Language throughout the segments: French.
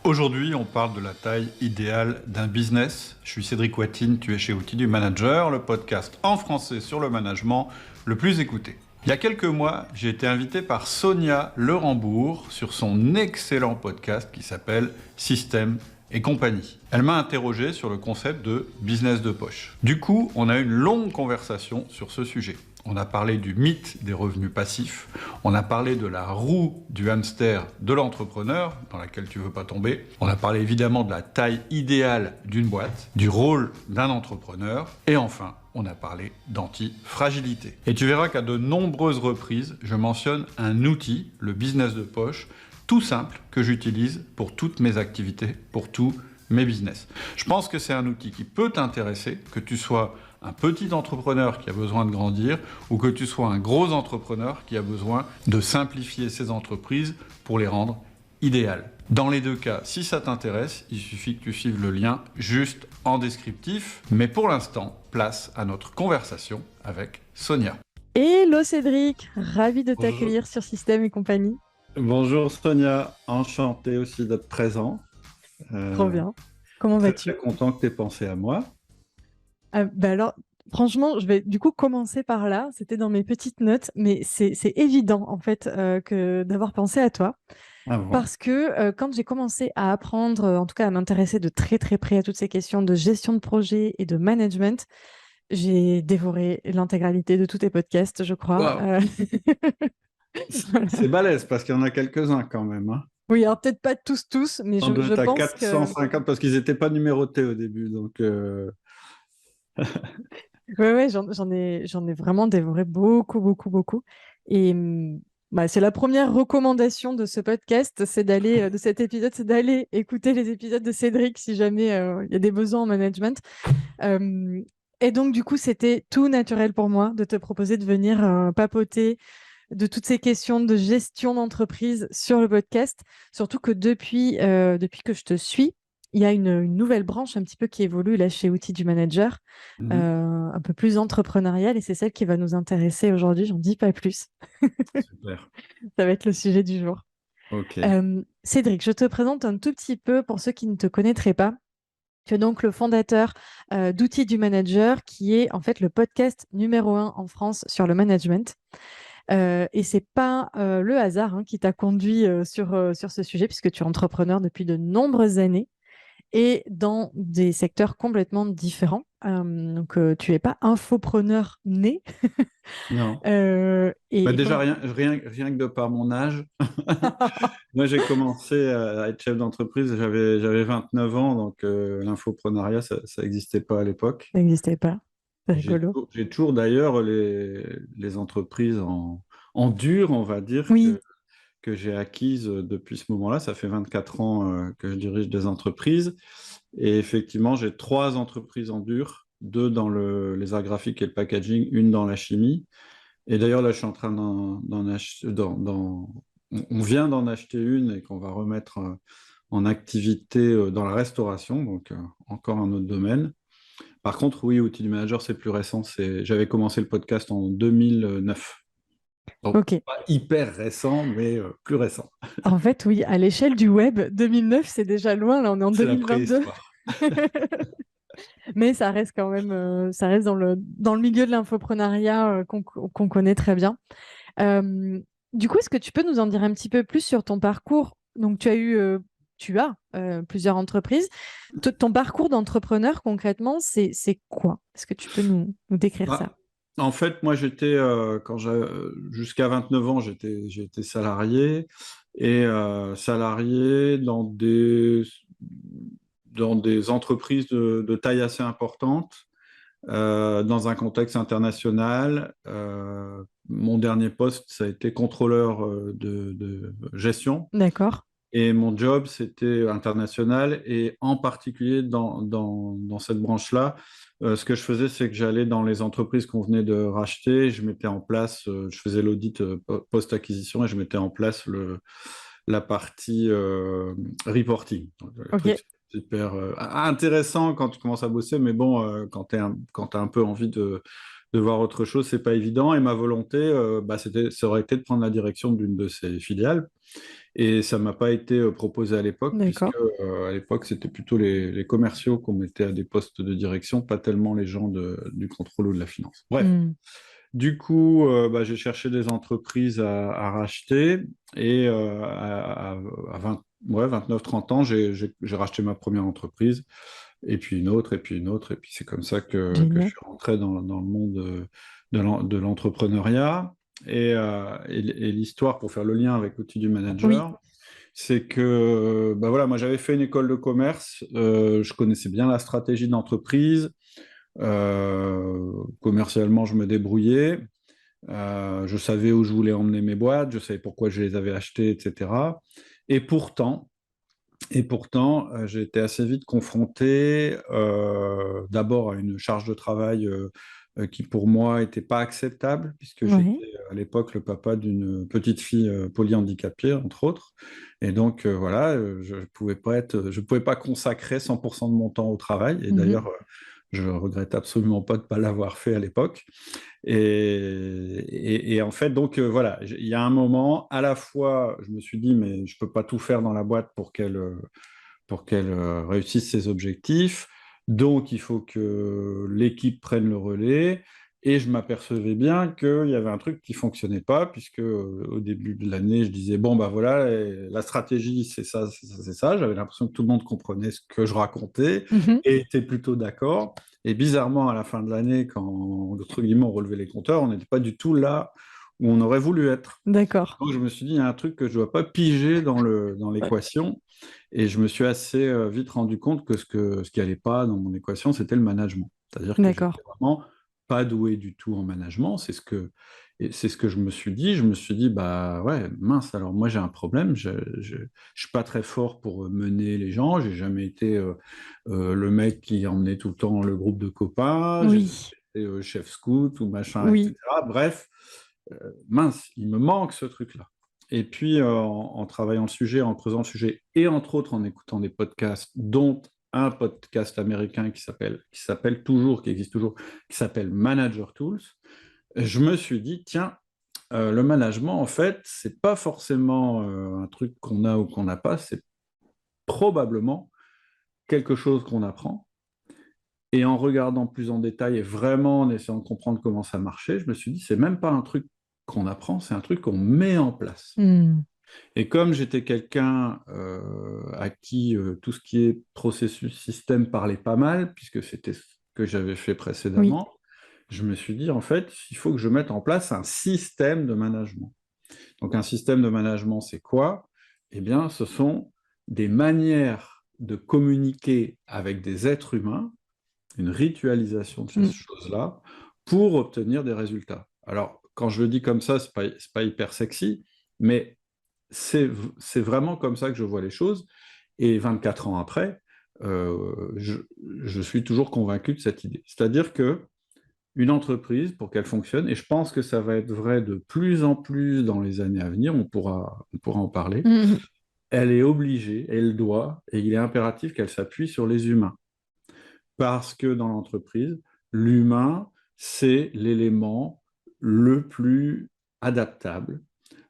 Aujourd'hui, on parle de la taille idéale d'un business. Je suis Cédric Watine, tu es chez Outils du Manager, le podcast en français sur le management le plus écouté. Il y a quelques mois, j'ai été invité par Sonia Lerambourg sur son excellent podcast qui s'appelle Système et compagnie. Elle m'a interrogé sur le concept de business de poche. Du coup, on a eu une longue conversation sur ce sujet. On a parlé du mythe des revenus passifs, on a parlé de la roue du hamster de l'entrepreneur, dans laquelle tu ne veux pas tomber, on a parlé évidemment de la taille idéale d'une boîte, du rôle d'un entrepreneur, et enfin, on a parlé d'anti-fragilité. Et tu verras qu'à de nombreuses reprises, je mentionne un outil, le business de poche, tout simple que j'utilise pour toutes mes activités, pour tous mes business. Je pense que c'est un outil qui peut t'intéresser, que tu sois un petit entrepreneur qui a besoin de grandir ou que tu sois un gros entrepreneur qui a besoin de simplifier ses entreprises pour les rendre idéales. Dans les deux cas, si ça t'intéresse, il suffit que tu suives le lien juste en descriptif. Mais pour l'instant, place à notre conversation avec Sonia. Hello Cédric, ravi de Bonjour. t'accueillir sur Système et compagnie. Bonjour Sonia, enchanté aussi d'être présent. Trop bien. Comment Très, vas-tu? très content que tu aies pensé à moi. Alors, franchement, je vais du coup commencer par là. C'était dans mes petites notes, mais c'est évident en fait que d'avoir pensé à toi. Ah bon? Parce que quand j'ai commencé à apprendre, en tout cas à m'intéresser de très très près à toutes ces questions de gestion de projet et de management, j'ai dévoré l'intégralité de tous tes podcasts, je crois. Waouh, c'est balèze parce qu'il y en a quelques-uns quand même, hein. Oui, alors peut-être pas tous, mais On doit je être à pense que 450 parce qu'ils n'étaient pas numérotés au début. Donc, ouais, j'en ai vraiment dévoré beaucoup, beaucoup, beaucoup. Et c'est la première recommandation de ce podcast, c'est d'aller, de cet épisode, c'est d'aller écouter les épisodes de Cédric si jamais il y a des besoins en management. Euh, et donc, du coup, c'était tout naturel pour moi de te proposer de venir papoter de toutes ces questions de gestion d'entreprise sur le podcast. Surtout que depuis que je te suis, il y a une nouvelle branche un petit peu qui évolue là chez Outils du Manager, mhm, un peu plus entrepreneuriale, et c'est celle qui va nous intéresser aujourd'hui. J'en dis pas plus. super. Ça va être le sujet du jour. Ok. Cédric, je te présente un tout petit peu pour ceux qui ne te connaîtraient pas. Tu es donc le fondateur d'Outils du Manager, qui est en fait le podcast numéro un en France sur le management. Et c'est pas le hasard qui t'a conduit sur ce sujet, puisque tu es entrepreneur depuis de nombreuses années et dans des secteurs complètement différents. Donc, tu n'es pas infopreneur né. Non. Bah Et déjà, comment... rien que de par mon âge. Moi, j'ai commencé à être chef d'entreprise, j'avais 29 ans, donc l'infoprenariat, ça n'existait pas à l'époque. Ça n'existait pas. C'est J'ai rigolo. toujours, j'ai toujours d'ailleurs les entreprises en dur, on va dire, Oui, que j'ai acquises depuis ce moment-là. Ça fait 24 ans que je dirige des entreprises. Et effectivement, j'ai 3 entreprises en dur, 2 dans les arts graphiques et le packaging, une dans la chimie. Et d'ailleurs, là, je suis en train d'en acheter, on vient d'en acheter une et qu'on va remettre en activité dans la restauration, donc encore un autre domaine. Par contre, oui, Outils du Manager, c'est plus récent. J'avais commencé le podcast en 2009. Donc, ok. pas hyper récent, mais plus récent. En fait, oui, à l'échelle du web, 2009, c'est déjà loin. Là, on est en C'est la 2022. préhistoire. Mais ça reste quand même, ça reste dans le milieu de l'infoprenariat qu'on connaît très bien. Euh, du coup, est-ce que tu peux nous en dire un petit peu plus sur ton parcours? Donc, tu as plusieurs entreprises. Ton parcours d'entrepreneur, concrètement, c'est quoi? Est-ce que tu peux nous décrire ça? Bah, en fait, moi, jusqu'à 29 ans, j'ai été salarié et salarié dans des entreprises de taille assez importante, dans un contexte international. Mon dernier poste, ça a été contrôleur de gestion. D'accord. Et mon job, c'était international et en particulier dans cette branche-là, ce que je faisais, c'est que j'allais dans les entreprises qu'on venait de racheter, je mettais en place, je faisais l'audit post-acquisition et je mettais en place la partie reporting. Donc, le Ok. truc, c'est super intéressant quand tu commences à bosser, mais bon, quand tu as un peu envie de voir autre chose, c'est pas évident. Et ma volonté, ça aurait été de prendre la direction d'une de ces filiales. Et ça ne m'a pas été proposé à l'époque, puisque D'accord. à l'époque, c'était plutôt les commerciaux qu'on mettait à des postes de direction, pas tellement les gens du contrôle ou de la finance. Bref, Hmm. du coup, j'ai cherché des entreprises à racheter et à 20 ouais, 29-30 ans, j'ai racheté ma première entreprise, et puis une autre, et puis une autre, et puis c'est comme ça que je Génial. suis rentré dans le monde de l'entrepreneuriat. Et l'histoire, pour faire le lien avec l'outil du Oui. manager, c'est que voilà, moi j'avais fait une école de commerce, je connaissais bien la stratégie d'entreprise, commercialement je me débrouillais, je savais où je voulais emmener mes boîtes, je savais pourquoi je les avais achetées, etc. Et pourtant, j'ai été assez vite confronté d'abord à une charge de travail qui pour moi n'était pas acceptable, puisque Ouais. j'étais à l'époque le papa d'une petite fille polyhandicapée, entre autres. Et donc voilà, je pouvais pas consacrer 100% de mon temps au travail. Et Mhm. d'ailleurs, je regrette absolument pas de ne pas l'avoir fait à l'époque. Et en fait, donc voilà, il y a un moment, à la fois, je me suis dit, mais je peux pas tout faire dans la boîte pour qu'elle réussisse ses objectifs. Donc, il faut que l'équipe prenne le relais. Et je m'apercevais bien qu'il y avait un truc qui fonctionnait pas, puisque au début de l'année, je disais, bon, bah voilà, la stratégie, c'est ça, c'est ça, c'est ça. J'avais l'impression que tout le monde comprenait ce que je racontais Mhm. et était plutôt d'accord. Et bizarrement, à la fin de l'année, quand, entre guillemets, on relevait les compteurs, on n'était pas du tout là où on aurait voulu être. D'accord. Donc, je me suis dit, il y a un truc que je ne dois pas piger dans l'équation. Et je me suis assez vite rendu compte que ce qui n'allait pas dans mon équation, c'était le management. C'est-à-dire que D'accord. j'étais vraiment pas doué du tout en management. Et c'est ce que je me suis dit. Je me suis dit, bah ouais, mince, alors moi j'ai un problème. Je suis pas très fort pour mener les gens. J'ai jamais été le mec qui emmenait tout le temps le groupe de copains. J'ai jamais Oui. été chef scout ou machin, Oui. etc. Bref, mince, il me manque ce truc-là. Et puis, en travaillant le sujet, en creusant le sujet, et entre autres en écoutant des podcasts, dont un podcast américain qui s'appelle toujours, qui existe toujours, qui s'appelle Manager Tools, je me suis dit, tiens, le management, en fait, c'est pas forcément un truc qu'on a ou qu'on n'a pas, c'est probablement quelque chose qu'on apprend. Et en regardant plus en détail et vraiment en essayant de comprendre comment ça marchait, je me suis dit, c'est même pas un truc qu'on apprend, c'est un truc qu'on met en place. Hmm. Et comme j'étais quelqu'un à qui tout ce qui est processus système parlait pas mal, puisque c'était ce que j'avais fait Oui. précédemment, je me suis dit, en fait, il faut que je mette en place un système de management. Donc un système de management, c'est quoi? Eh bien, ce sont des manières de communiquer avec des êtres humains, une ritualisation de ces Hmm. choses-là, pour obtenir des résultats. Alors, quand je le dis comme ça, c'est pas hyper sexy, mais c'est vraiment comme ça que je vois les choses. Et 24 ans après, je suis toujours convaincu de cette idée. C'est-à-dire que une entreprise, pour qu'elle fonctionne, et je pense que ça va être vrai de plus en plus dans les années à venir, on pourra en parler, Hmm. elle est obligée, elle doit, et il est impératif qu'elle s'appuie sur les humains. Parce que dans l'entreprise, l'humain, c'est l'élément le plus adaptable,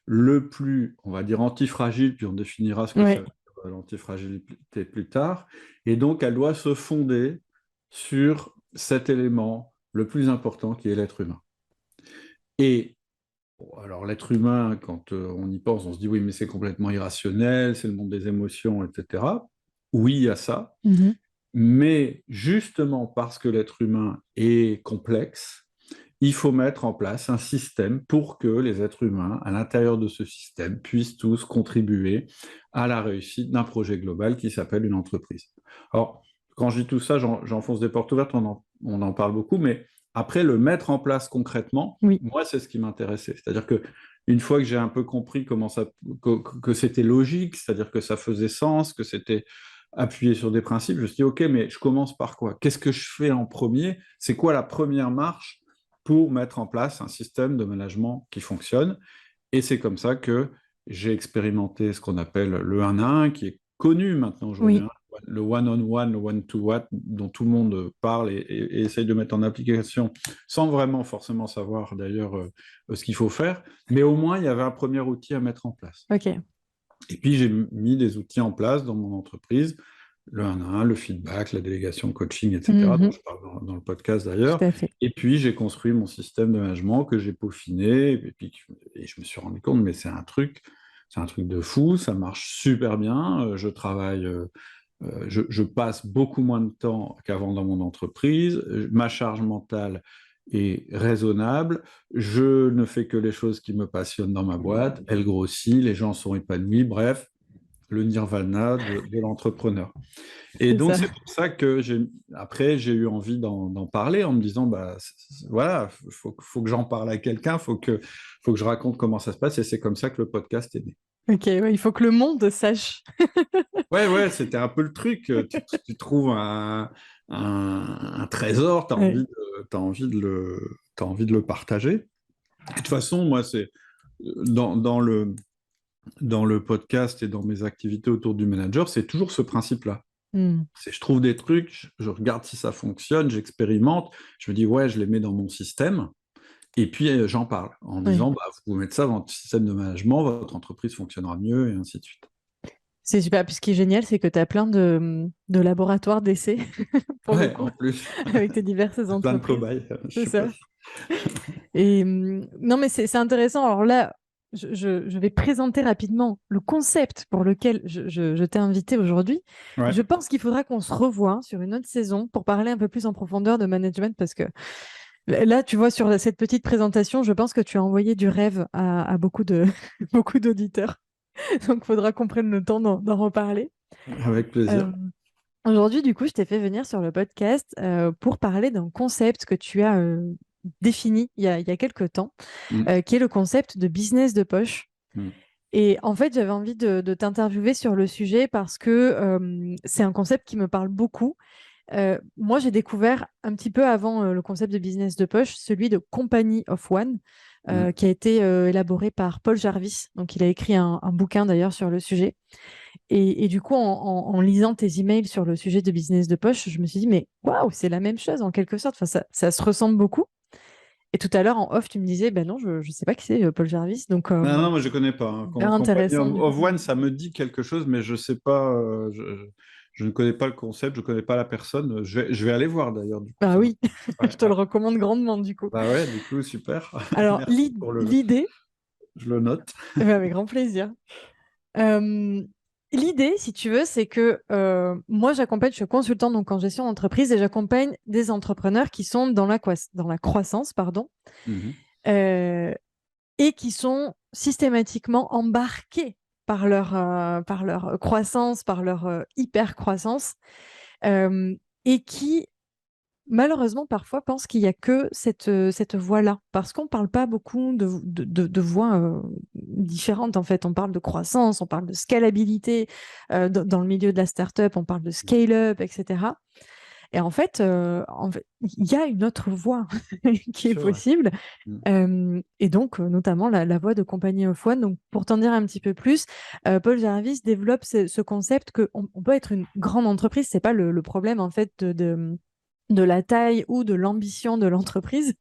le plus, on va dire, antifragile, puis on définira ce que ça Ouais. veut dire, l'antifragilité plus tard. Et donc, elle doit se fonder sur cet élément le plus important qui est l'être humain. Et bon, alors, l'être humain, quand on y pense, on se dit oui, mais c'est complètement irrationnel, c'est le monde des émotions, etc. Oui, il y a ça. Mhm. Mais justement parce que l'être humain est complexe, il faut mettre en place un système pour que les êtres humains, à l'intérieur de ce système, puissent tous contribuer à la réussite d'un projet global qui s'appelle une entreprise. Alors, quand je dis tout ça, j'enfonce des portes ouvertes, on en parle beaucoup, mais après, le mettre en place concrètement, Oui. moi, c'est ce qui m'intéressait. C'est-à-dire que une fois que j'ai un peu compris que c'était logique, c'est-à-dire que ça faisait sens, que c'était appuyé sur des principes, je me suis dit, OK, mais je commence par quoi? Qu'est-ce que je fais en premier? C'est quoi la première marche pour mettre en place un système de management qui fonctionne? Et c'est comme ça que j'ai expérimenté ce qu'on appelle le 1 à 1, qui est connu maintenant aujourd'hui, Oui. hein, le one-on-one, le one-to-one, dont tout le monde parle et essaye de mettre en application sans vraiment forcément savoir d'ailleurs ce qu'il faut faire. Mais au moins, il y avait un premier outil à mettre en place. Ok. Et puis, j'ai mis des outils en place dans mon entreprise, le 1 à 1, le feedback, la délégation, le coaching, etc., dont Mhm. je parle dans le podcast d'ailleurs. Tout à fait. Et puis, j'ai construit mon système de management que j'ai peaufiné. Et je me suis rendu compte, mais c'est un truc de fou, ça marche super bien. Je passe beaucoup moins de temps qu'avant dans mon entreprise. Ma charge mentale est raisonnable. Je ne fais que les choses qui me passionnent dans ma boîte. Elle grossit, les gens sont épanouis. Bref, le nirvana de l'entrepreneur. Et C'est donc, ça. c'est pour ça que après, j'ai eu envie d'en parler en me disant, bah, voilà, faut que j'en parle à quelqu'un, faut que je raconte comment ça se passe. Et c'est comme ça que le podcast est né. Ok, ouais, il faut que le monde sache. Ouais, ouais, c'était un peu le truc. Tu trouves un trésor, Ouais. t'as envie de le partager. Et de toute façon, moi, c'est dans, dans le podcast et dans mes activités autour du manager, c'est toujours ce principe-là. Hmm. C'est je trouve des trucs, je regarde si ça fonctionne, j'expérimente, je me dis ouais, je les mets dans mon système, et puis j'en parle en Ouais. disant bah, vous pouvez mettre ça dans votre système de management, votre entreprise fonctionnera mieux, et ainsi de suite. C'est super. Puis ce qui est génial, c'est que tu as plein de laboratoires d'essais, pour le Ouais, coup, en plus, avec tes diverses plein de entreprises. cobayes, C'est je sais pas. ça. Et non, mais c'est intéressant. Alors là, je vais présenter rapidement le concept pour lequel je t'ai invité aujourd'hui. Ouais. Je pense qu'il faudra qu'on se revoie sur une autre saison pour parler un peu plus en profondeur de management parce que là, tu vois, sur cette petite présentation, je pense que tu as envoyé du rêve à beaucoup beaucoup d'auditeurs. Donc, il faudra qu'on prenne le temps d'en reparler. Avec plaisir. Euh, Aujourd'hui, du coup, je t'ai fait venir sur le podcast pour parler d'un concept que tu as défini il y a quelques temps, Mm, qui est le concept de business de poche. mm, Et en fait, j'avais envie de t'interviewer sur le sujet parce que c'est un concept qui me parle beaucoup. Moi, j'ai découvert un petit peu avant le concept de business de poche, celui de Company of One, mm. qui a été élaboré par Paul Jarvis. Donc, il a écrit un bouquin d'ailleurs sur le sujet. Et du coup, en lisant tes emails sur le sujet de business de poche, je me suis dit, mais waouh, c'est la même chose en quelque sorte. Enfin, ça se ressemble beaucoup. Et tout à l'heure, en off, tu me disais, ben non, je ne sais pas qui c'est Paul Jarvis. Donc, Non, non, moi je connais pas, hein. hyper Company intéressant, du coup. of One, ça me dit quelque chose, mais je sais pas, je ne connais pas le concept, je connais pas la personne. Je vais aller voir d'ailleurs, du coup, Ah ça oui, ouais, je te ouais. le recommande grandement, du coup. Bah ouais, du coup, super. Alors, Merci pour l'idée, je le note. avec grand plaisir. Euh, L'idée, si tu veux, c'est que moi, je suis consultante donc en gestion d'entreprise et j'accompagne des entrepreneurs qui sont dans la croissance, pardon, Mhm. euh, et qui sont systématiquement embarqués par leur croissance, par leur hyper croissance, euh, et qui malheureusement parfois pensent qu'il n'y a que cette voie-là, parce qu'on ne parle pas beaucoup de voies différentes en fait. On parle de croissance, on parle de scalabilité dans le milieu de la startup, on parle de scale-up, etc. Et en fait, il y a une autre voie qui est Sûr, ouais. possible. Mhm. Et donc, notamment la voie de Company of One. Donc, pour t'en dire un petit peu plus, Paul Jarvis développe ce concept qu'on on peut être une grande entreprise. C'est pas le problème, en fait, de la taille ou de l'ambition de l'entreprise.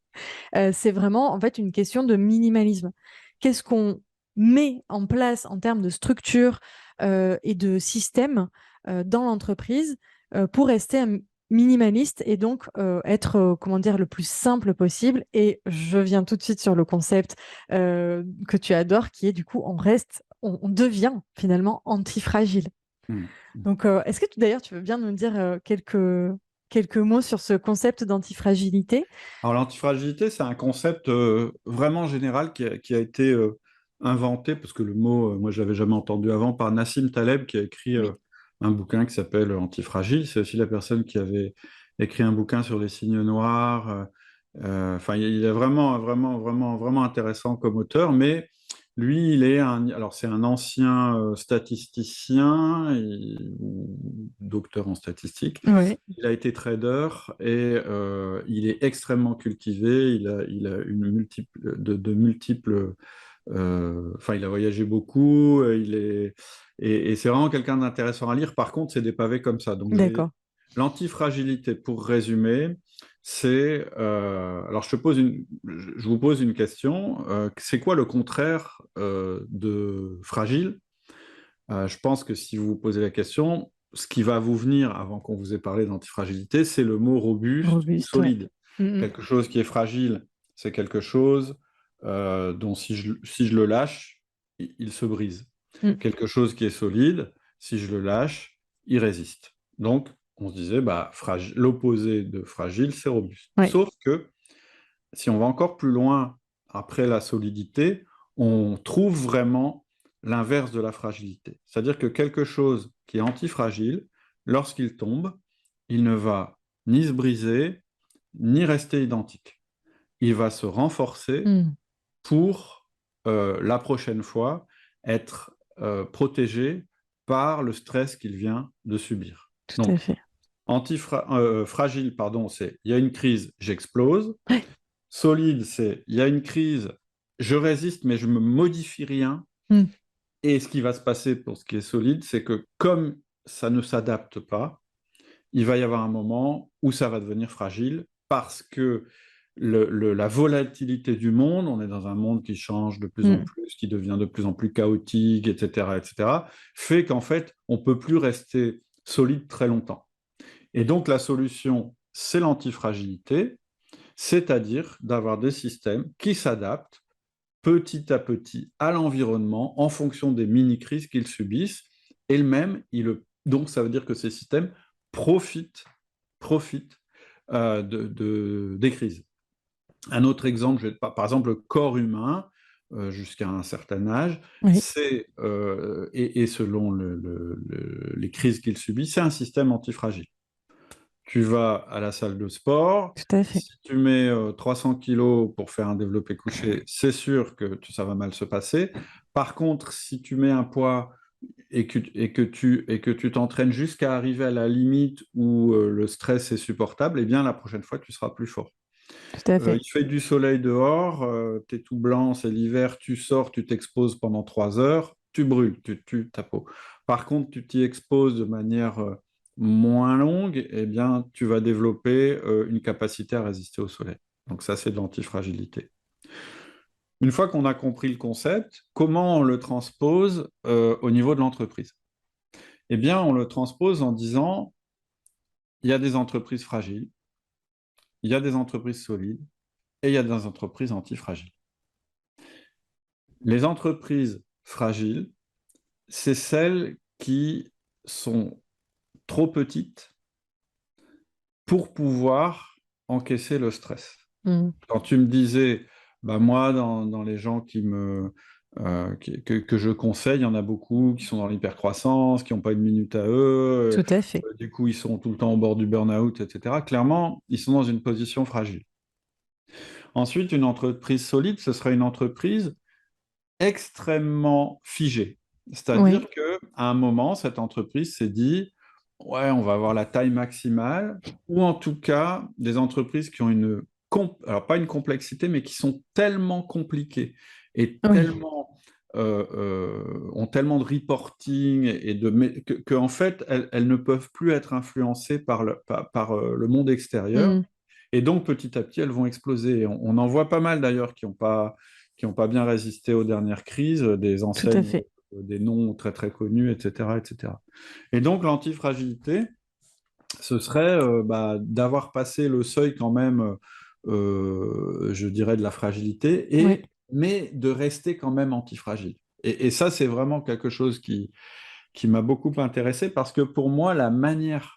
C'est vraiment, en fait, une question de minimalisme. Qu'est-ce qu'on met en place en termes de structure et de système dans l'entreprise pour rester minimaliste et donc être, comment dire, le plus simple possible. Et je viens tout de suite sur le concept que tu adores, qui est du coup, on devient finalement antifragile. Mhm. Donc, est-ce que d'ailleurs, tu veux bien nous dire quelques mots sur ce concept d'antifragilité? Alors, l'antifragilité, c'est un concept vraiment général qui a été inventé, parce que le mot, moi, je l'avais jamais entendu avant, par Nassim Taleb, qui a écrit Oui. un bouquin qui s'appelle Antifragile. C'est aussi la personne qui avait écrit un bouquin sur les signes noirs. Enfin, il est vraiment, vraiment, vraiment, vraiment intéressant comme auteur, mais lui, alors c'est un ancien statisticien ou docteur en statistique. Ouais, Il a été trader et il est extrêmement cultivé. Il a de multiples. Enfin, il a voyagé beaucoup. Et c'est vraiment quelqu'un d'intéressant à lire. Par contre, c'est des pavés comme ça. Donc, d'accord. l'antifragilité, pour résumer, c'est. Alors, je vous pose une question. C'est quoi le contraire de fragile? Je pense que si vous vous posez la question, ce qui va vous venir avant qu'on vous ait parlé d'antifragilité, c'est le mot robuste ou Robuste, ouais. solide. Mm, Quelque chose qui est fragile, c'est quelque chose dont si je le lâche, il se brise. mm, Quelque chose qui est solide, si je le lâche, il résiste. Donc, on se disait, bah, l'opposé de fragile, c'est robuste. ouais. Sauf que si on va encore plus loin après la solidité, on trouve vraiment l'inverse de la fragilité. C'est-à-dire que quelque chose qui est antifragile, lorsqu'il tombe, il ne va ni se briser, ni rester identique. Il va se renforcer Mm, pour la prochaine fois être protégé par le stress qu'il vient de subir. tout à Donc, fait. fragile, pardon, c'est il y a une crise, j'explose. Ouais. Solide, c'est il y a une crise, je résiste, mais je ne me modifie rien. Mm, Et ce qui va se passer pour ce qui est solide, c'est que comme ça ne s'adapte pas, il va y avoir un moment où ça va devenir fragile parce que la volatilité du monde, on est dans un monde qui change de plus en mm, plus, qui devient de plus en plus chaotique, etc., fait qu'en fait, on ne peut plus rester solide très longtemps. Et donc la solution, c'est l'antifragilité, c'est-à-dire d'avoir des systèmes qui s'adaptent petit à petit à l'environnement en fonction des mini-crises qu'ils subissent. Et même, donc ça veut dire que ces systèmes profitent des crises. Un autre exemple, par exemple, le corps humain, jusqu'à un certain âge, oui, et selon les crises qu'il subit, c'est un système antifragile. Tu vas à la salle de sport, tout à fait. si tu mets 300 kilos pour faire un développé couché, c'est sûr que ça va mal se passer. Par contre, si tu mets un poids et que tu t'entraînes jusqu'à arriver à la limite où le stress est supportable, eh bien la prochaine fois, tu seras plus fort. Tout à fait. Il fait du soleil dehors, tu es tout blanc, c'est l'hiver, tu sors, tu t'exposes pendant 3 heures, tu brûles, tu tues ta peau. Par contre, tu t'y exposes de manière moins longue, eh bien, tu vas développer une capacité à résister au soleil. Donc ça, c'est de l'antifragilité. Une fois qu'on a compris le concept, comment on le transpose au niveau de l'entreprise? Eh bien, on le transpose en disant, il y a des entreprises fragiles, il y a des entreprises solides et il y a des entreprises antifragiles. Les entreprises fragiles, c'est celles qui sont trop petites pour pouvoir encaisser le stress. Mm. Quand tu me disais, bah moi, dans les gens que je conseille, il y en a beaucoup qui sont dans l'hypercroissance, qui n'ont pas une minute à eux, Tout à fait. du coup, ils sont tout le temps au bord du burn-out, etc. Clairement, ils sont dans une position fragile. Ensuite, une entreprise solide, ce serait une entreprise extrêmement figée. Oui, C'est-à-dire qu'à un moment, cette entreprise s'est dit, ouais, on va avoir la taille maximale, ou en tout cas, des entreprises qui ont alors pas une complexité, mais qui sont tellement compliquées et oui. ont tellement de reporting que, en fait, elles ne peuvent plus être influencées par le monde extérieur. Mm, Et donc, petit à petit, elles vont exploser. On en voit pas mal d'ailleurs qui ont pas bien résisté aux dernières crises, des tout à enseignes, fait. des noms très très connus, etc., etc. Et donc, l'antifragilité, ce serait bah, d'avoir passé le seuil quand même, je dirais, de la fragilité, Oui. mais de rester quand même antifragile. Et ça, c'est vraiment quelque chose qui m'a beaucoup intéressé parce que pour moi, la manière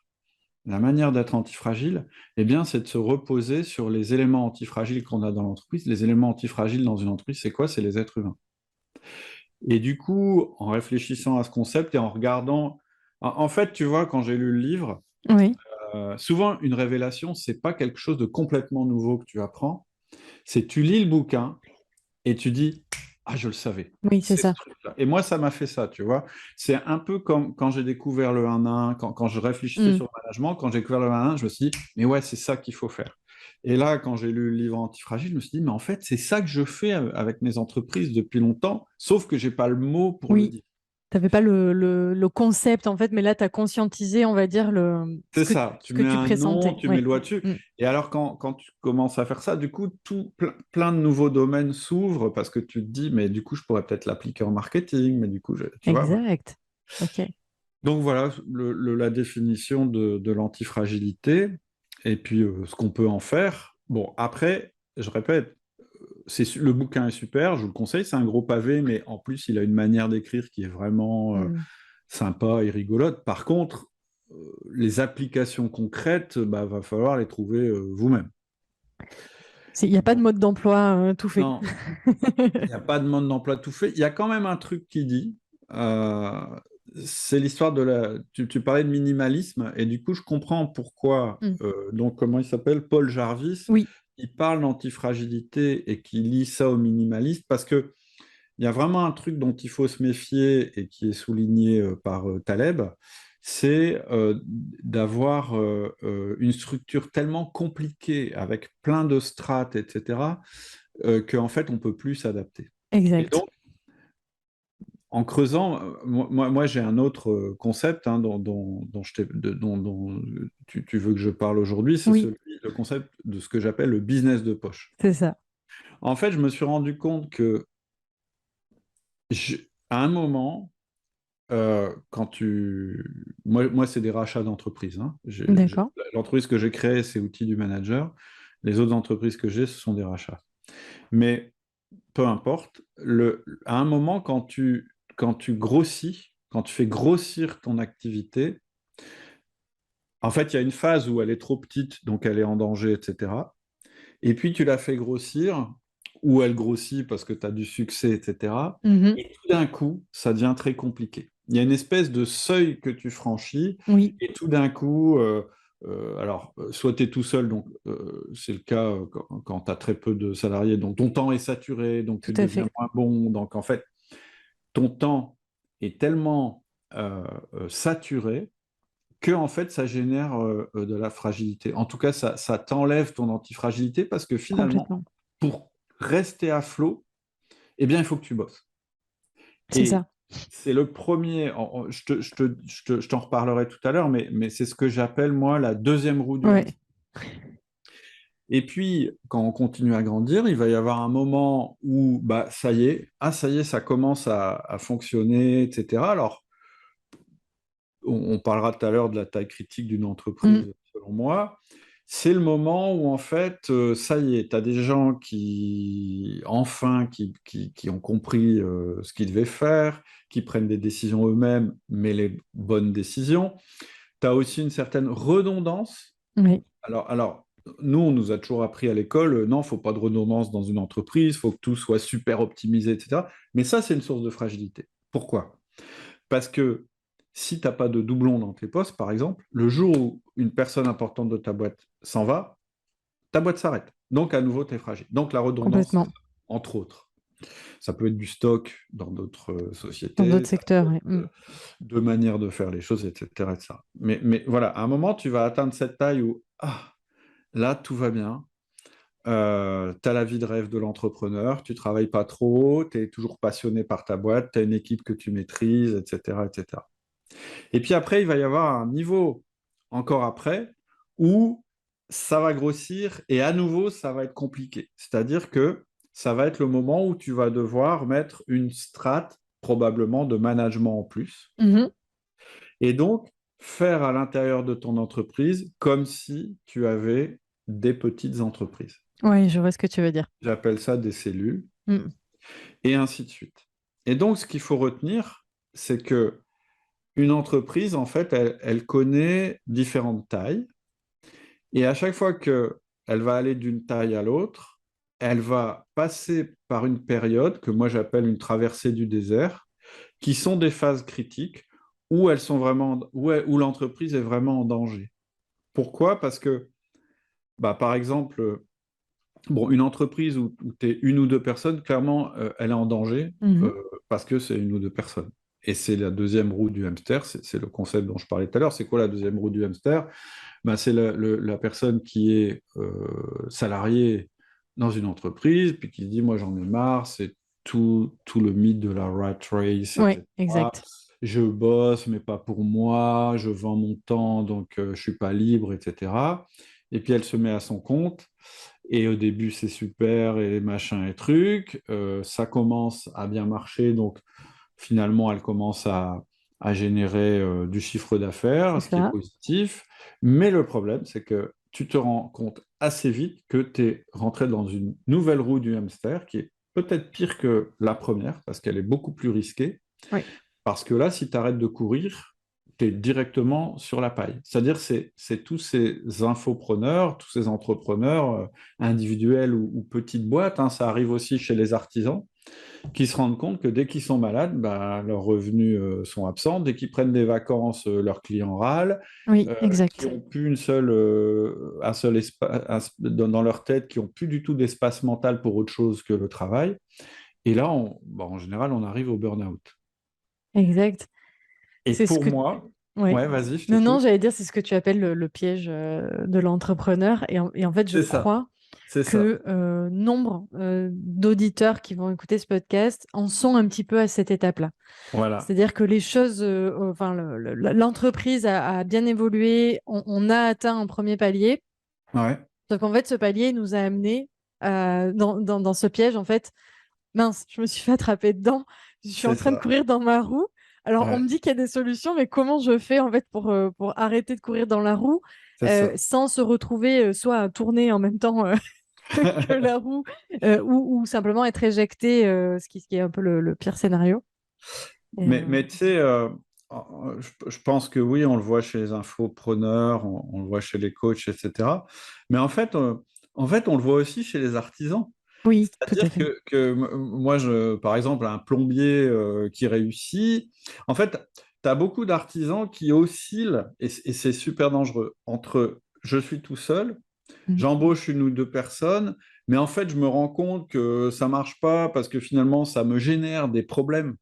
d'être antifragile, eh bien, c'est de se reposer sur les éléments antifragiles qu'on a dans l'entreprise. Les éléments antifragiles dans une entreprise, c'est quoi? C'est les êtres humains. Et du coup, en réfléchissant à ce concept et en regardant, en fait, tu vois, quand j'ai lu le livre, Oui. souvent une révélation, c'est pas quelque chose de complètement nouveau que tu apprends. C'est tu lis le bouquin et tu dis, ah, je le savais. Oui, c'est C'est ce ça. truc-là. Et moi, ça m'a fait ça, tu vois. C'est un peu comme quand j'ai découvert le 1-1, quand je réfléchissais Mm. sur le management, quand j'ai découvert le 1-1, je me suis dit, mais ouais, c'est ça qu'il faut faire. Et là, quand j'ai lu le livre Antifragile, je me suis dit, mais en fait, c'est ça que je fais avec mes entreprises depuis longtemps, sauf que j'ai pas le mot pour le Oui. dire. Tu n'avais pas le concept, en fait, mais là, tu as conscientisé, on va dire, C'est ça, ce tu que mets tu un nom, pressentais. tu mets Oui. le doigt dessus. Mm. Et alors, quand tu commences à faire ça, du coup, plein de nouveaux domaines s'ouvrent parce que tu te dis, mais du coup, je pourrais peut-être l'appliquer en marketing, mais du coup, tu vois, voilà. Exact. Ok. Donc voilà la définition de l'antifragilité et puis ce qu'on peut en faire. Bon, après, je répète, le bouquin est super, je vous le conseille, c'est un gros pavé, mais en plus, il a une manière d'écrire qui est vraiment Mm. sympa et rigolote. Par contre, les applications concrètes, bah, va falloir les trouver vous-même. Il n'y a pas de Donc, mode d'emploi tout fait. non, il n'y a pas de mode d'emploi tout fait. Il y a quand même un truc qui dit, euh, c'est l'histoire de la... Tu parlais de minimalisme, et du coup, je comprends pourquoi, Mm. donc, comment il s'appelle, Paul Jarvis, Oui, il parle d'antifragilité et qui lie ça au minimalisme, parce que il y a vraiment un truc dont il faut se méfier et qui est souligné par Taleb, c'est d'avoir une structure tellement compliquée avec plein de strates, etc., qu'en fait, on ne peut plus s'adapter. Et exact. donc, en creusant, moi j'ai un autre concept hein, dont tu veux que je parle aujourd'hui, c'est Oui, le concept de ce que j'appelle le business de poche. c'est ça. En fait, je me suis rendu compte que à un moment, quand moi c'est des rachats d'entreprises. Hein. D'accord. L'entreprise que j'ai créée, c'est Outils du Manager. Les autres entreprises que j'ai, ce sont des rachats. Mais peu importe, à un moment, quand tu grossis, quand tu fais grossir ton activité, en fait, il y a une phase où elle est trop petite, donc elle est en danger, etc. Et puis tu la fais grossir, ou elle grossit parce que tu as du succès, etc. Mhm. Et tout d'un coup, ça devient très compliqué. Il y a une espèce de seuil que tu franchis, Oui, et tout d'un coup, soit tu es tout seul, donc c'est le cas quand tu as très peu de salariés, donc ton temps est saturé, donc tout tu à deviens fait. moins bon. Donc en fait, ton temps est tellement saturé que en fait ça génère de la fragilité. En tout cas, ça t'enlève ton antifragilité parce que finalement, Complètement. pour rester à flot, eh bien, il faut que tu bosses. C'est Et ça. c'est le premier, je t'en reparlerai tout à l'heure, mais c'est ce que j'appelle moi la deuxième roue du Ouais. hamster. Et puis, quand on continue à grandir, il va y avoir un moment où, bah, ça y est, ça commence à fonctionner, etc. Alors, on parlera tout à l'heure de la taille critique d'une Mm. entreprise, selon moi. C'est le moment où, en fait, ça y est, tu as des gens enfin, qui ont compris ce qu'ils devaient faire, qui prennent des décisions eux-mêmes, mais les bonnes décisions. Tu as aussi une certaine redondance. Oui, Alors, nous, on nous a toujours appris à l'école, non, il ne faut pas de redondance dans une entreprise, il faut que tout soit super optimisé, etc. Mais ça, c'est une source de fragilité. Pourquoi? Parce que si tu n'as pas de doublon dans tes postes, par exemple, le jour où une personne importante de ta boîte s'en va, ta boîte s'arrête. Donc, à nouveau, tu es fragile. Donc, la redondance, c'est complètement. ça, entre autres. Ça peut être du stock dans d'autres Dans d'autres sociétés, ça peut secteurs, être oui. Mm. de manières de faire les choses, etc. etc. Mais voilà, à un moment, tu vas atteindre cette taille où, là, tout va bien. Tu as la vie de rêve de l'entrepreneur, tu travailles pas trop, tu es toujours passionné par ta boîte, tu as une équipe que tu maîtrises, etc., etc. Et puis après, il va y avoir un niveau encore après où ça va grossir et à nouveau, ça va être compliqué. C'est-à-dire que ça va être le moment où tu vas devoir mettre une strate probablement de management en plus. Mhm. Et donc, faire à l'intérieur de ton entreprise comme si tu avais des petites entreprises. Oui, je vois ce que tu veux dire. J'appelle ça des cellules, Mm. et ainsi de suite. Et donc, ce qu'il faut retenir, c'est que une entreprise, en fait, elle connaît différentes tailles. Et à chaque fois qu'elle va aller d'une taille à l'autre, elle va passer par une période que moi j'appelle une traversée du désert, qui sont des phases critiques où elles sont vraiment, où l'entreprise est vraiment en danger. Pourquoi? Parce que, bah, par exemple, bon, une entreprise où tu es une ou deux personnes, clairement, elle est en danger Mhm. parce que c'est une ou deux personnes. Et c'est la deuxième roue du hamster, c'est le concept dont je parlais tout à l'heure. C'est quoi la deuxième roue du hamster? Ben, c'est la personne qui est salariée dans une entreprise, puis qui se dit, moi j'en ai marre, c'est tout le mythe de la rat race, Ouais, etc. exact. Je bosse, mais pas pour moi, je vends mon temps, donc je suis pas libre, etc. Et puis elle se met à son compte. Et au début, c'est super et machin et trucs. Ça commence à bien marcher. Donc, finalement, elle commence à générer du chiffre d'affaires, C'est ce qui est ça. positif. Mais le problème, c'est que tu te rends compte assez vite que tu es rentré dans une nouvelle roue du hamster qui est peut-être pire que la première, parce qu'elle est beaucoup plus risquée. Oui, Parce que là, si tu arrêtes de courir, tu es directement sur la paille. C'est-à-dire, c'est tous ces infopreneurs, tous ces entrepreneurs individuels ou petites boîtes, hein, ça arrive aussi chez les artisans, qui se rendent compte que dès qu'ils sont malades, bah, leurs revenus sont absents. Dès qu'ils prennent des vacances, leurs clients râlent. oui, Qui exact. n'ont plus un seul espace dans leur tête, qui n'ont plus du tout d'espace mental pour autre chose que le travail. Et là, en général, on arrive au burn-out. Exact. Et C'est ce pour que... moi, Ouais. ouais, vas-y, je Non, non, t'écoute. j'allais dire, c'est ce que tu appelles le piège de l'entrepreneur. Et en fait, je C'est ça, crois c'est ça. que nombre d'auditeurs qui vont écouter ce podcast en sont un petit peu à cette étape-là. Voilà. C'est-à-dire que les choses, enfin, l'entreprise a bien évolué, on a atteint un premier palier, Ouais, sauf qu'en fait, ce palier nous a amené dans ce piège, en fait, mince, je me suis fait attraper dedans, je suis en c'est train de ça. courir dans ma roue. Alors, on Ouais, me dit qu'il y a des solutions, mais comment je fais en fait pour arrêter de courir dans la roue c'est ça. sans se retrouver soit à tourner en même temps que la roue ou simplement être éjecté, ce qui est un peu le pire scénario. Et, Mais tu sais, je pense que oui, on le voit chez les infopreneurs, on le voit chez les coachs, etc. Mais en fait, on le voit aussi chez les artisans. oui, tout à C'est-à-dire fait. moi, par exemple, un plombier qui réussit, en fait, tu as beaucoup d'artisans qui oscillent, et c'est super dangereux, entre je suis tout seul, Mhm. j'embauche une ou deux personnes, mais en fait, je me rends compte que ça marche pas parce que finalement, ça me génère des problèmes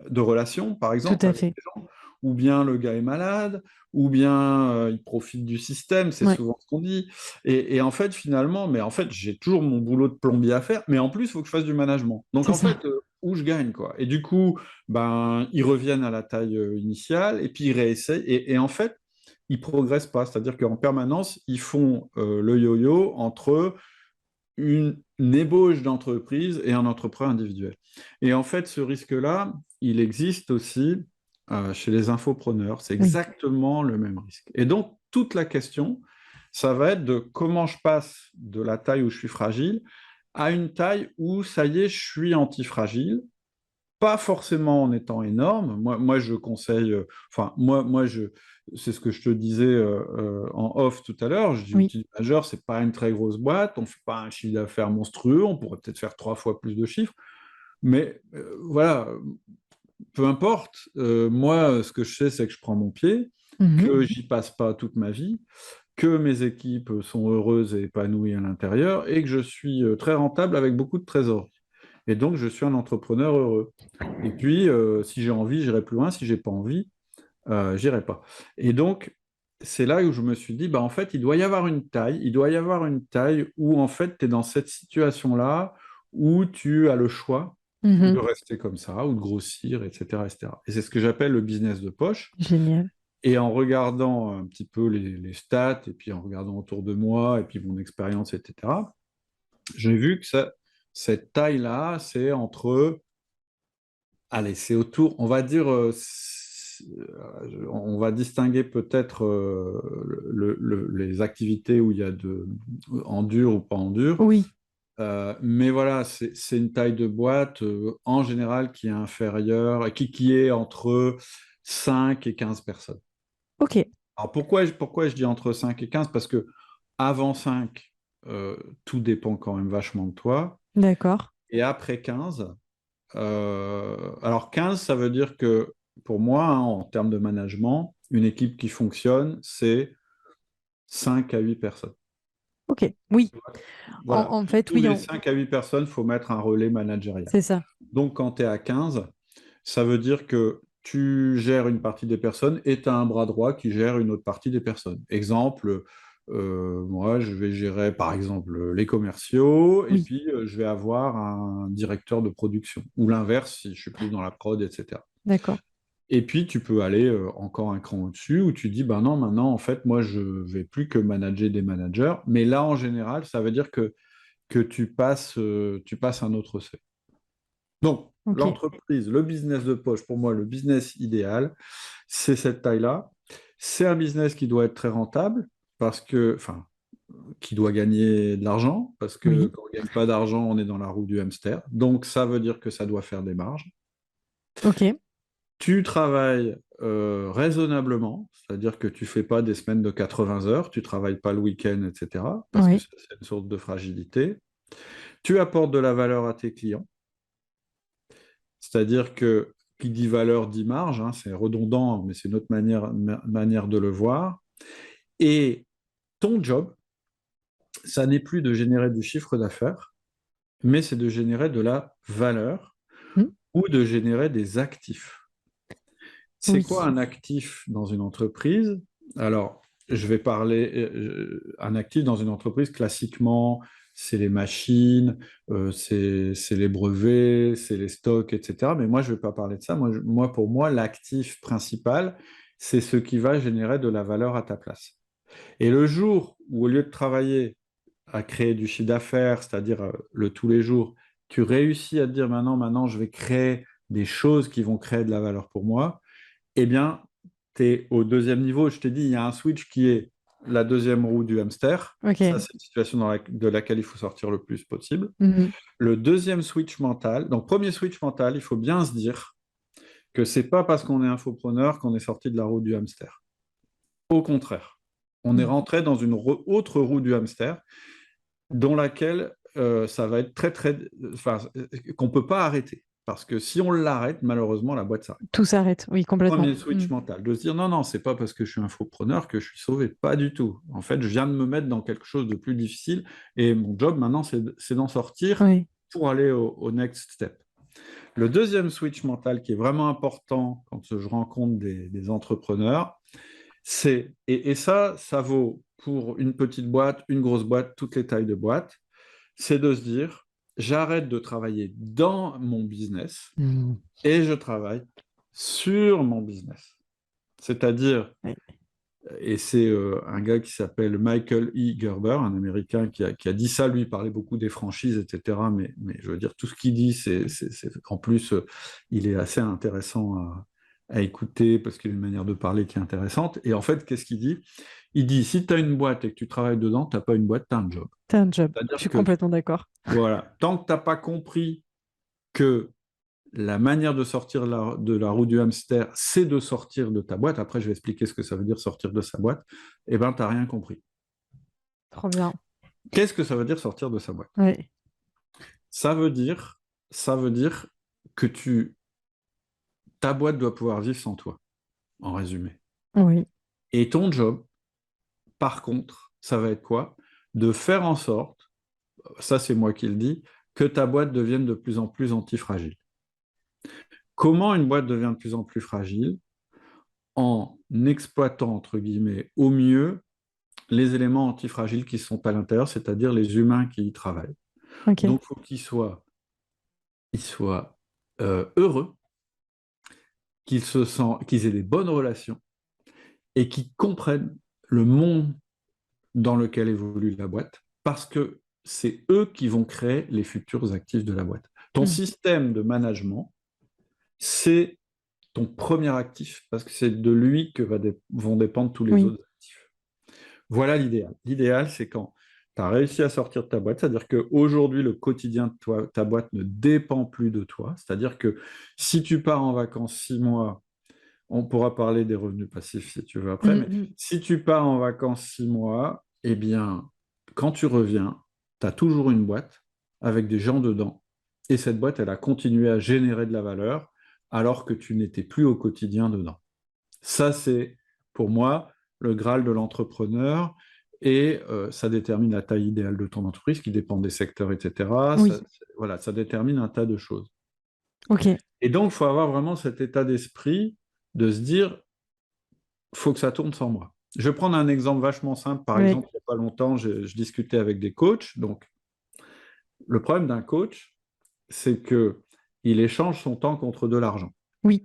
de relations, par Tout exemple, à avec fait. les gens, ou bien le gars est malade, ou bien il profite du système, c'est Ouais, souvent ce qu'on dit. Et en fait, finalement, mais en fait, j'ai toujours mon boulot de plombier à faire, mais en plus, il faut que je fasse du management. Donc c'est en fait, ça. où je gagne, quoi. Et du coup, ben, ils reviennent à la taille initiale, et puis ils réessayent, et en fait, ils progressent pas. C'est-à-dire qu'en permanence, ils font le yo-yo entre une ébauche d'entreprise et un entrepreneur individuel. Et en fait, ce risque-là, il existe aussi chez les infopreneurs. C'est Oui. exactement le même risque. Et donc, toute la question, ça va être de comment je passe de la taille où je suis fragile à une taille où, ça y est, je suis antifragile, pas forcément en étant énorme. Moi je conseille, c'est ce que je te disais en off tout à l'heure. Je dis Oui. outil majeur, c'est pas une très grosse boîte, on fait pas un chiffre d'affaires monstrueux, on pourrait peut-être faire 3 fois plus de chiffres, mais voilà, peu importe. Moi, ce que je sais, c'est que je prends mon pied, Mhm. que j'y passe pas toute ma vie, que mes équipes sont heureuses et épanouies à l'intérieur, et que je suis très rentable avec beaucoup de trésorerie. Et donc, je suis un entrepreneur heureux. Et puis, si j'ai envie, j'irai plus loin. Si j'ai pas envie, j'irai pas. Et donc, c'est là où je me suis dit, bah, en fait, il doit y avoir une taille. Il doit y avoir une taille où, en fait, tu es dans cette situation-là où tu as le choix de Mhm. rester comme ça ou de grossir, etc., etc. Et cetera. Et c'est ce que j'appelle le business de poche. Génial. Et en regardant un petit peu les stats, et puis en regardant autour de moi, et puis mon expérience, etc., j'ai vu que cette taille-là, c'est entre, allez, c'est autour, on va dire, on va distinguer peut-être les activités où il y a en dur ou pas en dur. Oui. Mais voilà, c'est une taille de boîte en général qui est inférieure, qui est entre 5 et 15 personnes. Ok. Alors pourquoi je dis entre 5 et 15? Parce que avant 5, tout dépend quand même vachement de toi. D'accord. Et après 15, alors 15, ça veut dire que pour moi, hein, en termes de management, une équipe qui fonctionne, c'est 5 à 8 personnes. Ok. Oui. Voilà, En fait, tous oui, les 5 à 8 personnes, il faut mettre un relais managérial. c'est ça. Donc quand tu es à 15, ça veut dire que tu gères une partie des personnes et tu as un bras droit qui gère une autre partie des personnes. Exemple, moi, je vais gérer par exemple les commerciaux et Oui. puis je vais avoir un directeur de production. Ou l'inverse, si je suis plus dans la prod, etc. D'accord. Et puis tu peux aller encore un cran au-dessus où tu dis, ben non, maintenant, en fait, moi, je vais plus que manager des managers. Mais là, en général, ça veut dire que tu passes un autre seuil. Donc, Ok. l'entreprise, le business de poche, pour moi, le business idéal, c'est cette taille-là. C'est un business qui doit être très rentable parce que, enfin, qui doit gagner de l'argent parce que Oui. quand on ne gagne pas d'argent, on est dans la roue du hamster. Donc, ça veut dire que ça doit faire des marges. Ok. Tu travailles raisonnablement, c'est-à-dire que tu fais pas des semaines de 80 heures, tu travailles pas le week-end, etc., parce que Oui. c'est une sorte de fragilité. Tu apportes de la valeur à tes clients, c'est-à-dire que qui dit valeur dit marge, hein, c'est redondant, mais c'est une autre manière de le voir. Et ton job, ça n'est plus de générer du chiffre d'affaires, mais c'est de générer de la valeur Hmm. ou de générer des actifs. C'est Oui. quoi un actif dans une entreprise? Alors, je vais parler, un actif dans une entreprise, classiquement, c'est les machines, c'est les brevets, c'est les stocks, etc. Mais moi, je ne vais pas parler de ça. Pour moi, l'actif principal, c'est ce qui va générer de la valeur à ta place. Et le jour où, au lieu de travailler à créer du chiffre d'affaires, c'est-à-dire le tous les jours, tu réussis à te dire maintenant, je vais créer des choses qui vont créer de la valeur pour moi, eh bien, tu es au deuxième niveau. Je t'ai dit, il y a un switch qui est la deuxième roue du hamster. Ça, Ok. c'est une situation de laquelle il faut sortir le plus possible. Mhm. Le deuxième switch mental, donc premier switch mental, il faut bien se dire que c'est pas parce qu'on est infopreneur qu'on est sorti de la roue du hamster. Au contraire, on est Mhm. rentré dans une autre roue du hamster dans laquelle ça va être enfin, qu'on ne peut pas arrêter. Parce que si on l'arrête, malheureusement, la boîte s'arrête. Tout s'arrête. Oui, complètement. Premier switch Mhm. mental, de se dire non, non, c'est pas parce que je suis infopreneur que je suis sauvé, pas du tout. En fait, je viens de me mettre dans quelque chose de plus difficile et mon job maintenant, c'est d'en sortir Oui. pour aller au next step. Le deuxième switch mental qui est vraiment important quand je rencontre des entrepreneurs, et ça vaut pour une petite boîte, une grosse boîte, toutes les tailles de boîte, c'est de se dire, j'arrête de travailler dans mon business Mhm. et je travaille sur mon business. C'est-à-dire, Oui. et c'est un gars qui s'appelle Michael E. Gerber, un Américain qui a dit ça, lui, il parlait beaucoup des franchises, etc. Mais je veux dire, tout ce qu'il dit, en plus, il est assez intéressant à écouter parce qu'il a une manière de parler qui est intéressante. Et en fait, qu'est-ce qu'il dit? Il dit, si tu as une boîte et que tu travailles dedans, tu n'as pas une boîte, tu as un job. T'as un job. Je C'est-à-dire suis que, complètement d'accord. voilà, tant que tu n'as pas compris que la manière de sortir de la roue du hamster, c'est de sortir de ta boîte. Après, je vais expliquer ce que ça veut dire sortir de sa boîte. Eh bien, tu n'as rien compris. Trop bien. Qu'est-ce que ça veut dire sortir de sa boîte? Oui. Ça veut dire, ça veut dire que ta boîte doit pouvoir vivre sans toi, en résumé. Oui. Et ton job, par contre, ça va être quoi? De faire en sorte, ça c'est moi qui le dis, que ta boîte devienne de plus en plus antifragile. Comment une boîte devient de plus en plus fragile? En exploitant, entre guillemets, au mieux les éléments antifragiles qui sont à l'intérieur, c'est-à-dire les humains qui y travaillent. Ok. Donc, il faut qu'ils soient heureux, qu'ils aient des bonnes relations et qu'ils comprennent le monde dans lequel évolue la boîte, parce que c'est eux qui vont créer les futurs actifs de la boîte. Ton Mhm. système de management, c'est ton premier actif, parce que c'est de lui que vont dépendre tous les Oui. autres actifs. Voilà l'idéal. L'idéal, c'est quand tu as réussi à sortir de ta boîte, c'est-à-dire qu'aujourd'hui, le quotidien de ta boîte ne dépend plus de toi. C'est-à-dire que si tu pars en vacances 6 mois, on pourra parler des revenus passifs si tu veux après, mais Mhm. si tu pars en vacances 6 mois, eh bien, quand tu reviens, tu as toujours une boîte avec des gens dedans. Et cette boîte, elle a continué à générer de la valeur alors que tu n'étais plus au quotidien dedans. Ça, c'est pour moi le Graal de l'entrepreneur et ça détermine la taille idéale de ton entreprise qui dépend des secteurs, etc. Oui. Voilà, ça détermine un tas de choses. Ok. Et donc, il faut avoir vraiment cet état d'esprit de se dire, il faut que ça tourne sans moi. Je vais prendre un exemple vachement simple. Par Oui. exemple, il n'y a pas longtemps, je discutais avec des coachs. Donc, le problème d'un coach, c'est qu'il échange son temps contre de l'argent. Oui.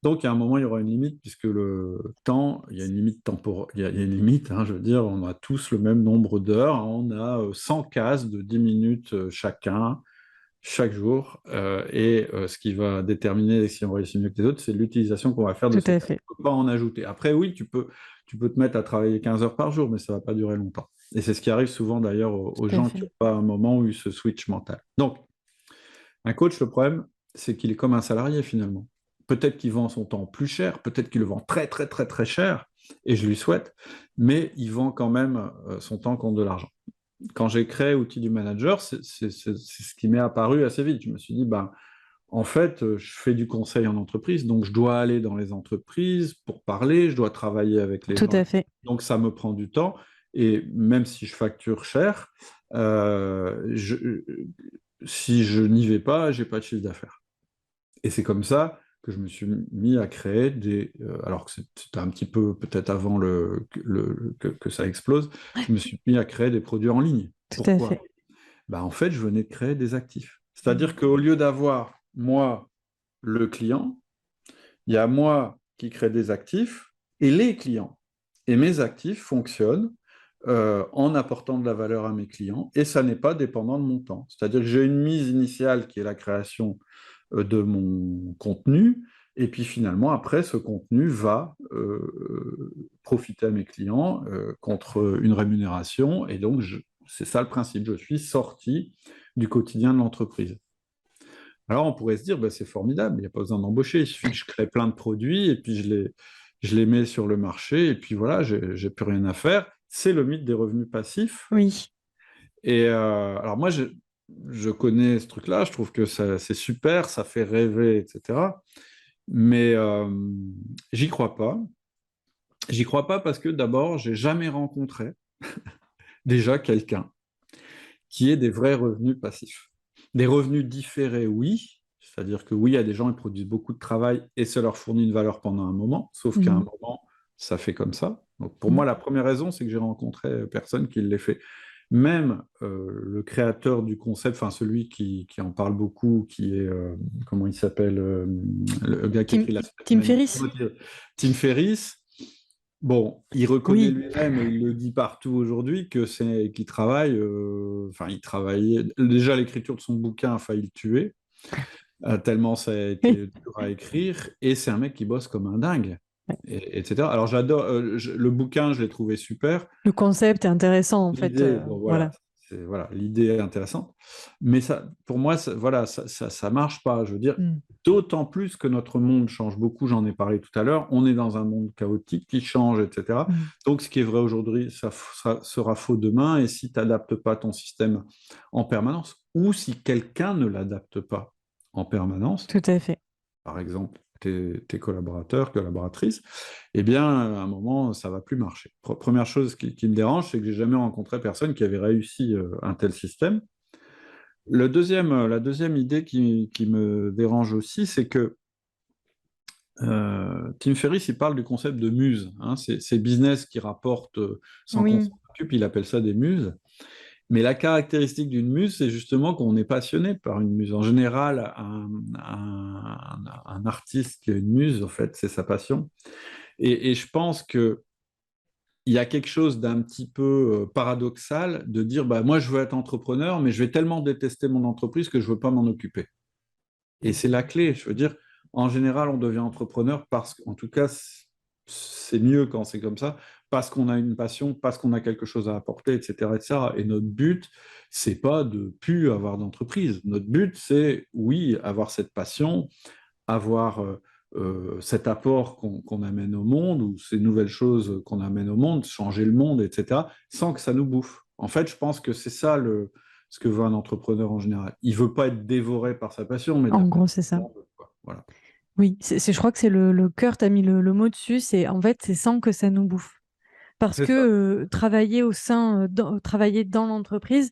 Donc, à un moment, il y aura une limite, puisque le temps, il y a une limite temporelle, il y a une limite, hein, je veux dire, on a tous le même nombre d'heures, on a 100 cases de 10 minutes chacun. chaque jour. Ce qui va déterminer si on réussit mieux que les autres, c'est l'utilisation qu'on va faire de Tout ces à tâches. fait. On ne peut pas en ajouter. Après, oui, tu peux te mettre à travailler 15 heures par jour, mais ça ne va pas durer longtemps. Et c'est ce qui arrive souvent d'ailleurs aux Tout à gens qui fait. n'ont pas un moment où ils se switch mental. Donc, un coach, le problème, c'est qu'il est comme un salarié finalement. Peut-être qu'il vend son temps plus cher, peut-être qu'il le vend très, très, très, très cher, et je lui souhaite, mais il vend quand même son temps contre de l'argent. Quand j'ai créé Outils du Manager, c'est ce qui m'est apparu assez vite. Je me suis dit, ben, en fait, je fais du conseil en entreprise, donc je dois aller dans les entreprises pour parler, je dois travailler avec les Tout gens, à fait. donc ça me prend du temps. Et même si je facture cher, si je n'y vais pas, j'ai pas de chiffre d'affaires. Et c'est comme ça que je me suis mis à créer alors que c'était un petit peu peut-être avant que ça explose, je me suis mis à créer des produits en ligne. Tout à Pourquoi? fait. Ben, en fait, je venais de créer des actifs. C'est-à-dire Mm. qu'au lieu d'avoir, moi, le client, il y a moi qui crée des actifs et les clients. Et mes actifs fonctionnent en apportant de la valeur à mes clients et ça n'est pas dépendant de mon temps. C'est-à-dire que j'ai une mise initiale qui est la création de mon contenu et puis finalement, après, ce contenu va profiter à mes clients contre une rémunération et donc c'est ça le principe. Je suis sorti du quotidien de l'entreprise. Alors, on pourrait se dire, bah, c'est formidable, il n'y a pas besoin d'embaucher, il suffit que je crée plein de produits et puis je les mets sur le marché et puis voilà, j'ai plus rien à faire. C'est le mythe des revenus passifs. Oui. Alors moi, je connais ce truc-là, je trouve que c'est super, ça fait rêver, etc. Mais j'y crois pas. J'y crois pas parce que d'abord, j'ai jamais rencontré déjà quelqu'un qui ait des vrais revenus passifs. Des revenus différés, oui. C'est-à-dire que oui, il y a des gens qui produisent beaucoup de travail et ça leur fournit une valeur pendant un moment, sauf qu'à un Mm. moment, ça fait comme ça. Donc pour Mm. moi, la première raison, c'est que j'ai rencontré personne qui l'ait fait. Même le créateur du concept, enfin celui qui en parle beaucoup, qui est, comment il s'appelle, le gars qui Tim, écrit la Tim semaine, Ferriss. Tim Ferriss, bon, il reconnaît Oui. lui-même et il le dit partout aujourd'hui qu'il travaille. Enfin, il travaillait. Déjà, l'écriture de son bouquin a failli le tuer, tellement ça a été dur à écrire. Et c'est un mec qui bosse comme un dingue, etc. Alors, j'adore. Le bouquin, je l'ai trouvé super. Le concept est intéressant, en fait. L'idée, bon, voilà, Voilà. voilà, l'idée est intéressante, mais ça, pour moi, voilà, ça marche pas. Je veux dire, Mm. d'autant plus que notre monde change beaucoup. J'en ai parlé tout à l'heure. On est dans un monde chaotique qui change, etc. Mm. Donc, ce qui est vrai aujourd'hui, sera faux demain. Et si tu n'adaptes pas ton système en permanence, ou si quelqu'un ne l'adapte pas en permanence, Tout à fait. par exemple tes collaborateurs, collaboratrices, eh bien, à un moment, ça va plus marcher. Première chose qui me dérange, c'est que j'ai jamais rencontré personne qui avait réussi un tel système. La deuxième idée qui me dérange aussi, c'est que Tim Ferriss, il parle du concept de muse. Hein, ces business qui rapportent sans qu'on Oui. s'en occupe, il appelle ça des muses. Mais la caractéristique d'une muse, c'est justement qu'on est passionné par une muse. En général, un artiste qui a une muse, en fait, c'est sa passion. Et je pense que il y a quelque chose d'un petit peu paradoxal de dire, bah, moi, je veux être entrepreneur, mais je vais tellement détester mon entreprise que je ne veux pas m'en occuper. Et c'est la clé. Je veux dire, en général, on devient entrepreneur parce qu'en tout cas, c'est mieux quand c'est comme ça, parce qu'on a une passion, parce qu'on a quelque chose à apporter, etc., etc. Et notre but, c'est pas de plus avoir d'entreprise. Notre but, c'est, oui, avoir cette passion, avoir cet apport qu'on amène au monde, ou ces nouvelles choses qu'on amène au monde, changer le monde, etc., sans que ça nous bouffe. En fait, je pense que c'est ça ce que veut un entrepreneur en général. Il veut pas être dévoré par sa passion, mais de la En passion. gros, c'est ça. Voilà. Oui, je crois que c'est le cœur, tu as mis le mot dessus, c'est en fait, c'est sans que ça nous bouffe. Parce C'est que ça. travailler travailler dans l'entreprise,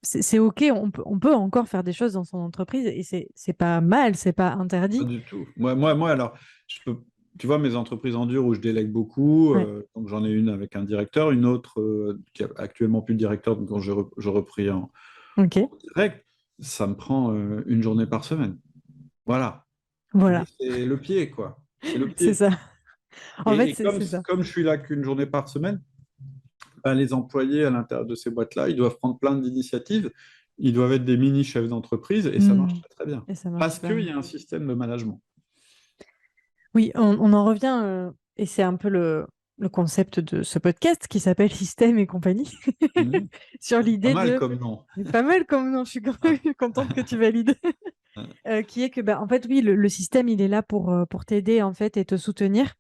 c'est OK, on peut encore faire des choses dans son entreprise et c'est pas mal, c'est pas Pas interdit. du tout. Alors, tu vois, mes entreprises en dur où je délègue beaucoup, Ouais. donc j'en ai une avec un directeur, une autre qui a actuellement plus de directeur, donc quand je repris en OK. direct, ça me prend une journée par semaine. Voilà. Mais Voilà, c'est le pied, quoi. C'est le c'est pied. ça. En fait, Et comme, c'est ça. comme je suis là qu'une journée par semaine, ben, les employés à l'intérieur de ces boîtes-là, ils doivent prendre plein d'initiatives. Ils doivent être des mini chefs d'entreprise et ça marche Mm. très, très bien. Et ça marche Parce super qu'il bien. y a un système de management. Oui, on en revient, et c'est un peu le concept de ce podcast qui s'appelle Système et compagnie, Mhm. sur Pas l'idée mal de... comme nom. C'est pas mal comme non, je suis quand même contente que tu valides. Qui est que, bah, en fait, oui, le système, il est là pour t'aider, en fait, et te soutenir.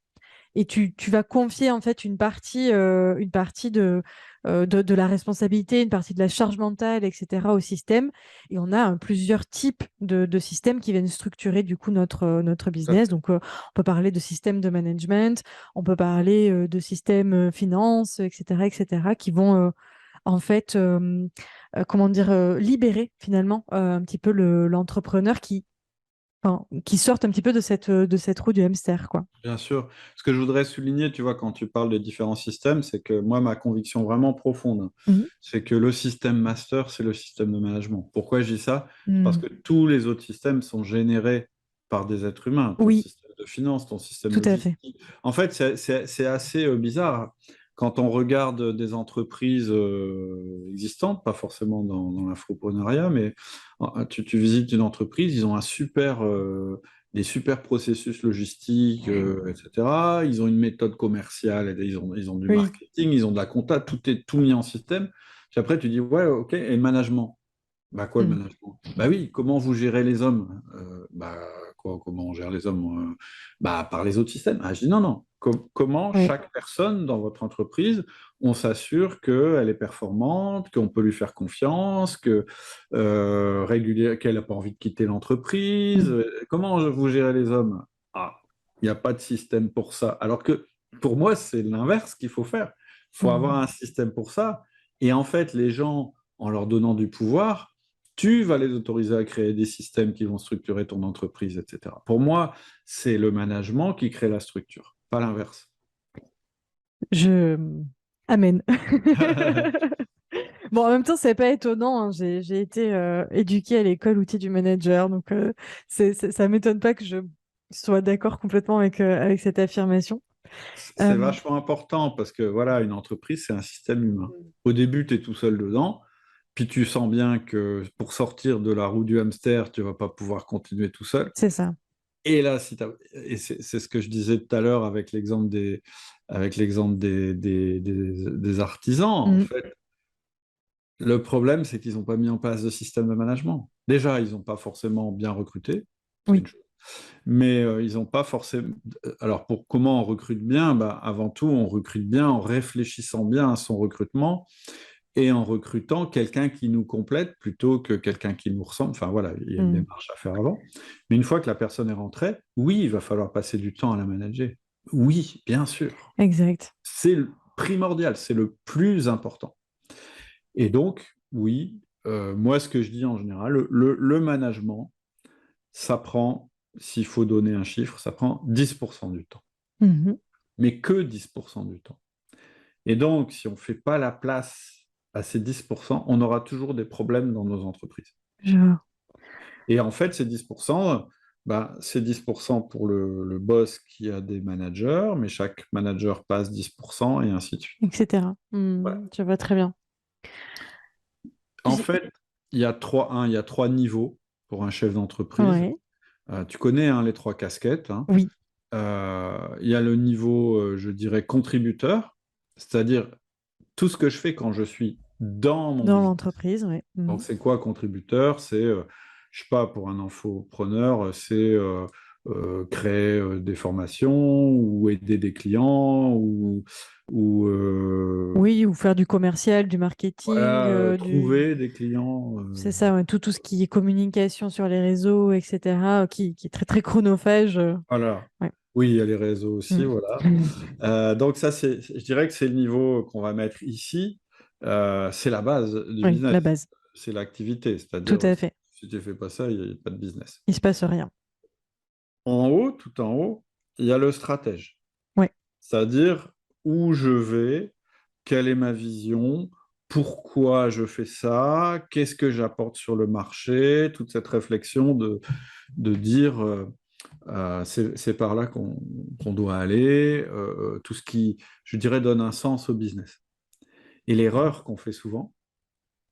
Et tu vas confier, en fait, une partie de la responsabilité, une partie de la charge mentale, etc., au système. Et on a plusieurs types de systèmes qui viennent structurer, du coup, notre Tout à business. fait. Donc, on peut parler de système de management, on peut parler de système finance, etc., qui vont, en fait, comment dire, libérer, finalement, un petit peu l'entrepreneur qui sortent un petit peu de cette roue du hamster, quoi. Bien sûr. Ce que je voudrais souligner, tu vois, quand tu parles des différents systèmes, c'est que moi, ma conviction vraiment profonde, Mhm. c'est que le système master, c'est le système de management. Pourquoi je dis ça? Parce Mhm. que tous les autres systèmes sont générés par des êtres humains. Ton Oui, système de finance, ton système tout à fait. logistique. En fait, c'est assez bizarre. Quand on regarde des entreprises existantes, pas forcément dans l'infoprenariat, mais tu visites une entreprise, ils ont des super processus logistiques, etc. Ils ont une méthode commerciale, ils ont du Oui. marketing, ils ont de la compta, tout est tout mis en système. Puis après, tu dis, ouais, ok, et le management? Bah quoi le Mhm. management? Bah oui, comment vous gérez les hommes? Bah quoi, comment on gère les hommes? Bah par les autres systèmes. Ah, je dis non, non. Comment Oui. chaque personne dans votre entreprise, on s'assure qu'elle est performante, qu'on peut lui faire confiance, qu'elle n'a pas envie de quitter l'entreprise. Mhm. Comment vous gérez les hommes? Ah, il n'y a pas de système pour ça. Alors que pour moi, c'est l'inverse qu'il faut faire. Il faut avoir Mhm. un système pour ça. Et en fait, les gens, en leur donnant du pouvoir, tu vas les autoriser à créer des systèmes qui vont structurer ton entreprise, etc. Pour moi, c'est le management qui crée la structure, pas l'inverse. Je... Amen. Bon, en même temps, c'est pas étonnant, hein. J'ai été éduquée à l'école outil du manager, donc ça m'étonne pas que je sois d'accord complètement avec cette affirmation. C'est Euh, vachement important parce que voilà, une entreprise, c'est un système humain. Au début, tu es tout seul dedans, puis tu sens bien que pour sortir de la roue du hamster, tu vas pas pouvoir continuer tout seul. c'est ça. Et là, et c'est ce que je disais tout à l'heure avec l'exemple des artisans, en Mhm. fait. Le problème, c'est qu'ils n'ont pas mis en place de système de management. Déjà, ils n'ont pas forcément bien recruté, c'est Oui. une chose. Mais ils n'ont pas forcément. Alors, pour comment on recrute bien? Bah, avant tout, on recrute bien en réfléchissant bien à son recrutement et en recrutant quelqu'un qui nous complète plutôt que quelqu'un qui nous ressemble. Enfin, voilà, il y a une Mhm. démarche à faire avant. Mais une fois que la personne est rentrée, oui, il va falloir passer du temps à la manager. Oui, bien sûr. Exact. C'est primordial, c'est le plus important. Et donc, oui, moi, ce que je dis en général, le management, ça prend, s'il faut donner un chiffre, ça prend 10% du temps. Mhm. Mais que 10% du temps. Et donc, si on ne fait pas la place à ces 10%, on aura toujours des problèmes dans nos entreprises. Je vois. Et en fait, ces 10%, bah, c'est 10% pour le boss qui a des managers, mais chaque manager passe 10% et ainsi de suite. Etc. Voilà. Je vois très bien. En fait, il y a trois niveaux pour un chef d'entreprise. Ouais. Tu connais hein, les trois casquettes. Hein. Oui. Il y a le niveau, je dirais, contributeur, c'est-à-dire tout ce que je fais quand je suis dans mon Dans business. l'entreprise, oui. Donc, c'est quoi contributeur? C'est, je sais pas, pour un infopreneur, c'est créer des formations ou aider des clients ou Oui, ou faire du commercial, du marketing, voilà, trouver des clients. c'est ça, ouais, tout ce qui est communication sur les réseaux, etc., qui est très, très chronophage. Voilà. Ouais. Oui, il y a les réseaux aussi, Mm. voilà. Donc ça, je dirais que c'est le niveau qu'on va mettre ici. C'est la base du Oui, business. la base. C'est l'activité, Tout c'est-à-dire à fait. si tu fais pas ça, il n'y a pas de business. Il se passe rien. En haut, tout en haut, il y a le stratège, Ouais. c'est-à-dire où je vais, quelle est ma vision, pourquoi je fais ça, qu'est-ce que j'apporte sur le marché, toute cette réflexion de dire c'est par là qu'on doit aller, tout ce qui, je dirais, donne un sens au business. Et l'erreur qu'on fait souvent,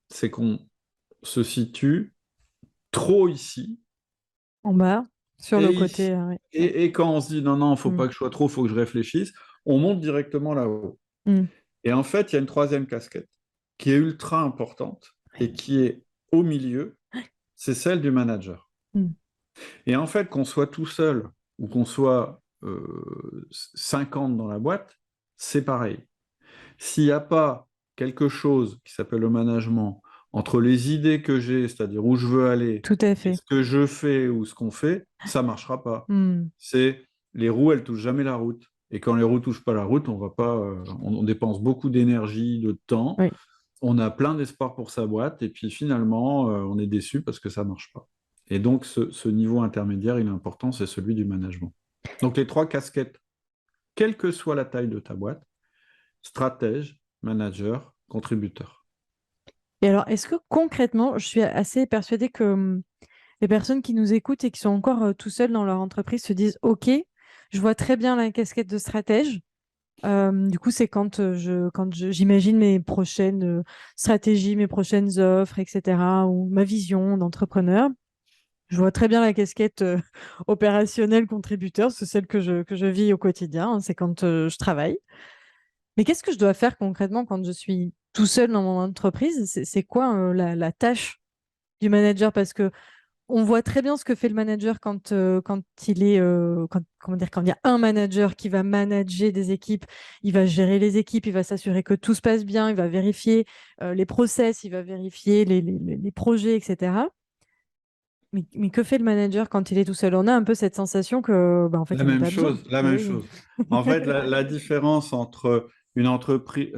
c'est qu'on se situe trop ici En bas, sur et le ici. côté. Ouais. Ouais. Et quand on se dit non, non, il ne faut Mm. pas que je sois trop, il faut que je réfléchisse, on monte directement là-haut. Mm. Et en fait, il y a une troisième casquette qui est ultra importante et qui est au milieu, c'est celle du manager. Mm. Et en fait, qu'on soit tout seul ou qu'on soit 50 dans la boîte, c'est pareil. S'il n'y a pas quelque chose qui s'appelle le management entre les idées que j'ai, c'est-à-dire où je veux aller, Tout à et fait. ce que je fais ou ce qu'on fait, ça ne marchera pas. Mm. C'est les roues, elles touchent jamais la route. Et quand les roues touchent pas la route, on va pas, on dépense beaucoup d'énergie, de temps, Oui. on a plein d'espoir pour sa boîte, et puis finalement, on est déçu parce que ça marche pas. Et donc, ce niveau intermédiaire, il est important, c'est celui du management. Donc, les trois casquettes, quelle que soit la taille de ta boîte, stratège, manager, contributeur. Et alors, est-ce que concrètement, je suis assez persuadée que les personnes qui nous écoutent et qui sont encore tout seuls dans leur entreprise se disent, OK, je vois très bien la casquette de stratège. Du coup, c'est j'imagine mes prochaines stratégies, mes prochaines offres, etc., ou ma vision d'entrepreneur. Je vois très bien la casquette opérationnelle contributeur, c'est celle que je vis au quotidien, hein, c'est quand je travaille. Mais qu'est-ce que je dois faire concrètement quand je suis tout seul dans mon entreprise? C'est quoi la tâche du manager? Parce que on voit très bien ce que fait le manager quand il est, comment dire, quand il y a un manager qui va manager des équipes, il va gérer les équipes, il va s'assurer que tout se passe bien, il va vérifier les process, il va vérifier les projets, etc. Mais que fait le manager quand il est tout seul? On a un peu cette sensation que, bah, en fait, La il n'y en a même pas besoin. chose, la Eh même oui. chose. En fait, la différence entre une entreprise,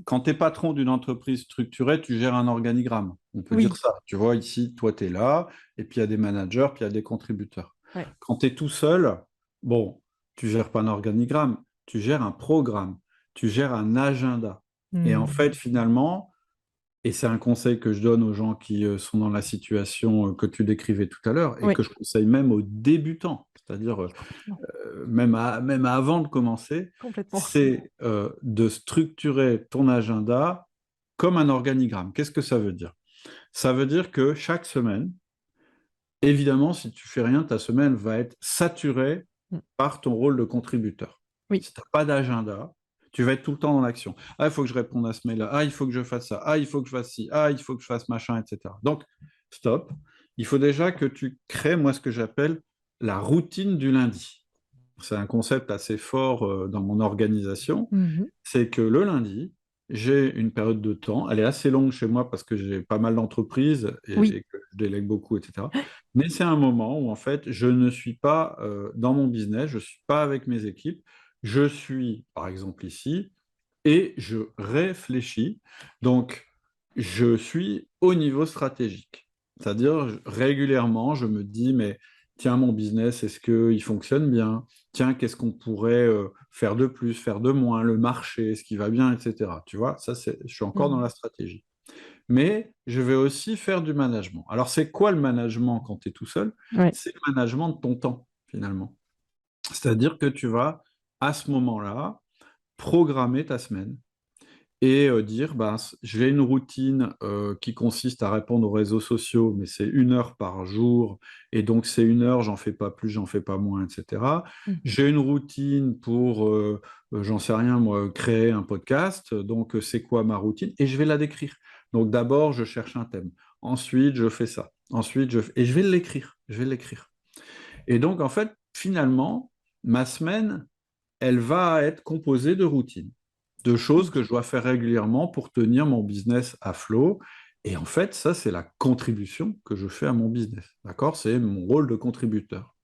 quand tu es patron d'une entreprise structurée, tu gères un organigramme. On peut dire Oui, ça. Tu vois, ici, toi, tu es là, et puis il y a des managers, puis il y a des contributeurs. ouais. Quand tu es tout seul, bon, tu gères pas un organigramme, tu gères un programme, tu gères un agenda. Et en Hmm. fait, finalement, et c'est un conseil que je donne aux gens qui sont dans la situation que tu décrivais tout à l'heure, et Oui, que je conseille même aux débutants, c'est-à-dire complètement. même avant de commencer, Complètement. c'est de structurer ton agenda comme un organigramme. Qu'est-ce que ça veut dire? Ça veut dire que chaque semaine, évidemment, si tu fais rien, ta semaine va être saturée Hmm. par ton rôle de contributeur. Oui. Si tu n'as pas d'agenda, tu vas être tout le temps dans l'action. Ah, il faut que je réponde à ce mail-là. Ah, il faut que je fasse ça. Ah, il faut que je fasse ci. Ah, il faut que je fasse machin, etc. Donc, stop. Il faut déjà que tu crées, moi, ce que j'appelle la routine du lundi. C'est un concept assez fort dans mon organisation. Mhm. C'est que le lundi, j'ai une période de temps. Elle est assez longue chez moi parce que j'ai pas mal d'entreprises Oui. et que je délègue beaucoup, etc. Mais c'est un moment où, en fait, je ne suis pas dans mon business, je ne suis pas avec mes équipes. Je suis, par exemple, ici et je réfléchis. Donc, je suis au niveau stratégique. C'est-à-dire, régulièrement, je me dis, mais tiens, mon business, est-ce qu'il fonctionne bien? Tiens, qu'est-ce qu'on pourrait faire de plus, faire de moins, le marché, ce qui va bien, etc. Tu vois, ça, je suis encore dans Mhm. la stratégie. Mais je vais aussi faire du management. Alors, c'est quoi le management quand tu es tout seul? Ouais. C'est le management de ton temps, finalement. C'est-à-dire que tu vas, à ce moment-là, programmer ta semaine et dire, bah, j'ai une routine qui consiste à répondre aux réseaux sociaux, mais c'est 1 heure par jour, et donc c'est 1 heure, j'en fais pas plus, j'en fais pas moins, etc. Mhm. J'ai une routine pour, j'en sais rien, moi, créer un podcast, donc c'est quoi ma routine? Et je vais la décrire. Donc d'abord, je cherche un thème. Ensuite, je fais ça. Ensuite, et je vais l'écrire. Je vais l'écrire. Et donc, en fait, finalement, ma semaine, elle va être composée de routines, de choses que je dois faire régulièrement pour tenir mon business à flot. Et en fait, ça, c'est la contribution que je fais à mon business. D'accord? C'est mon rôle de contributeur.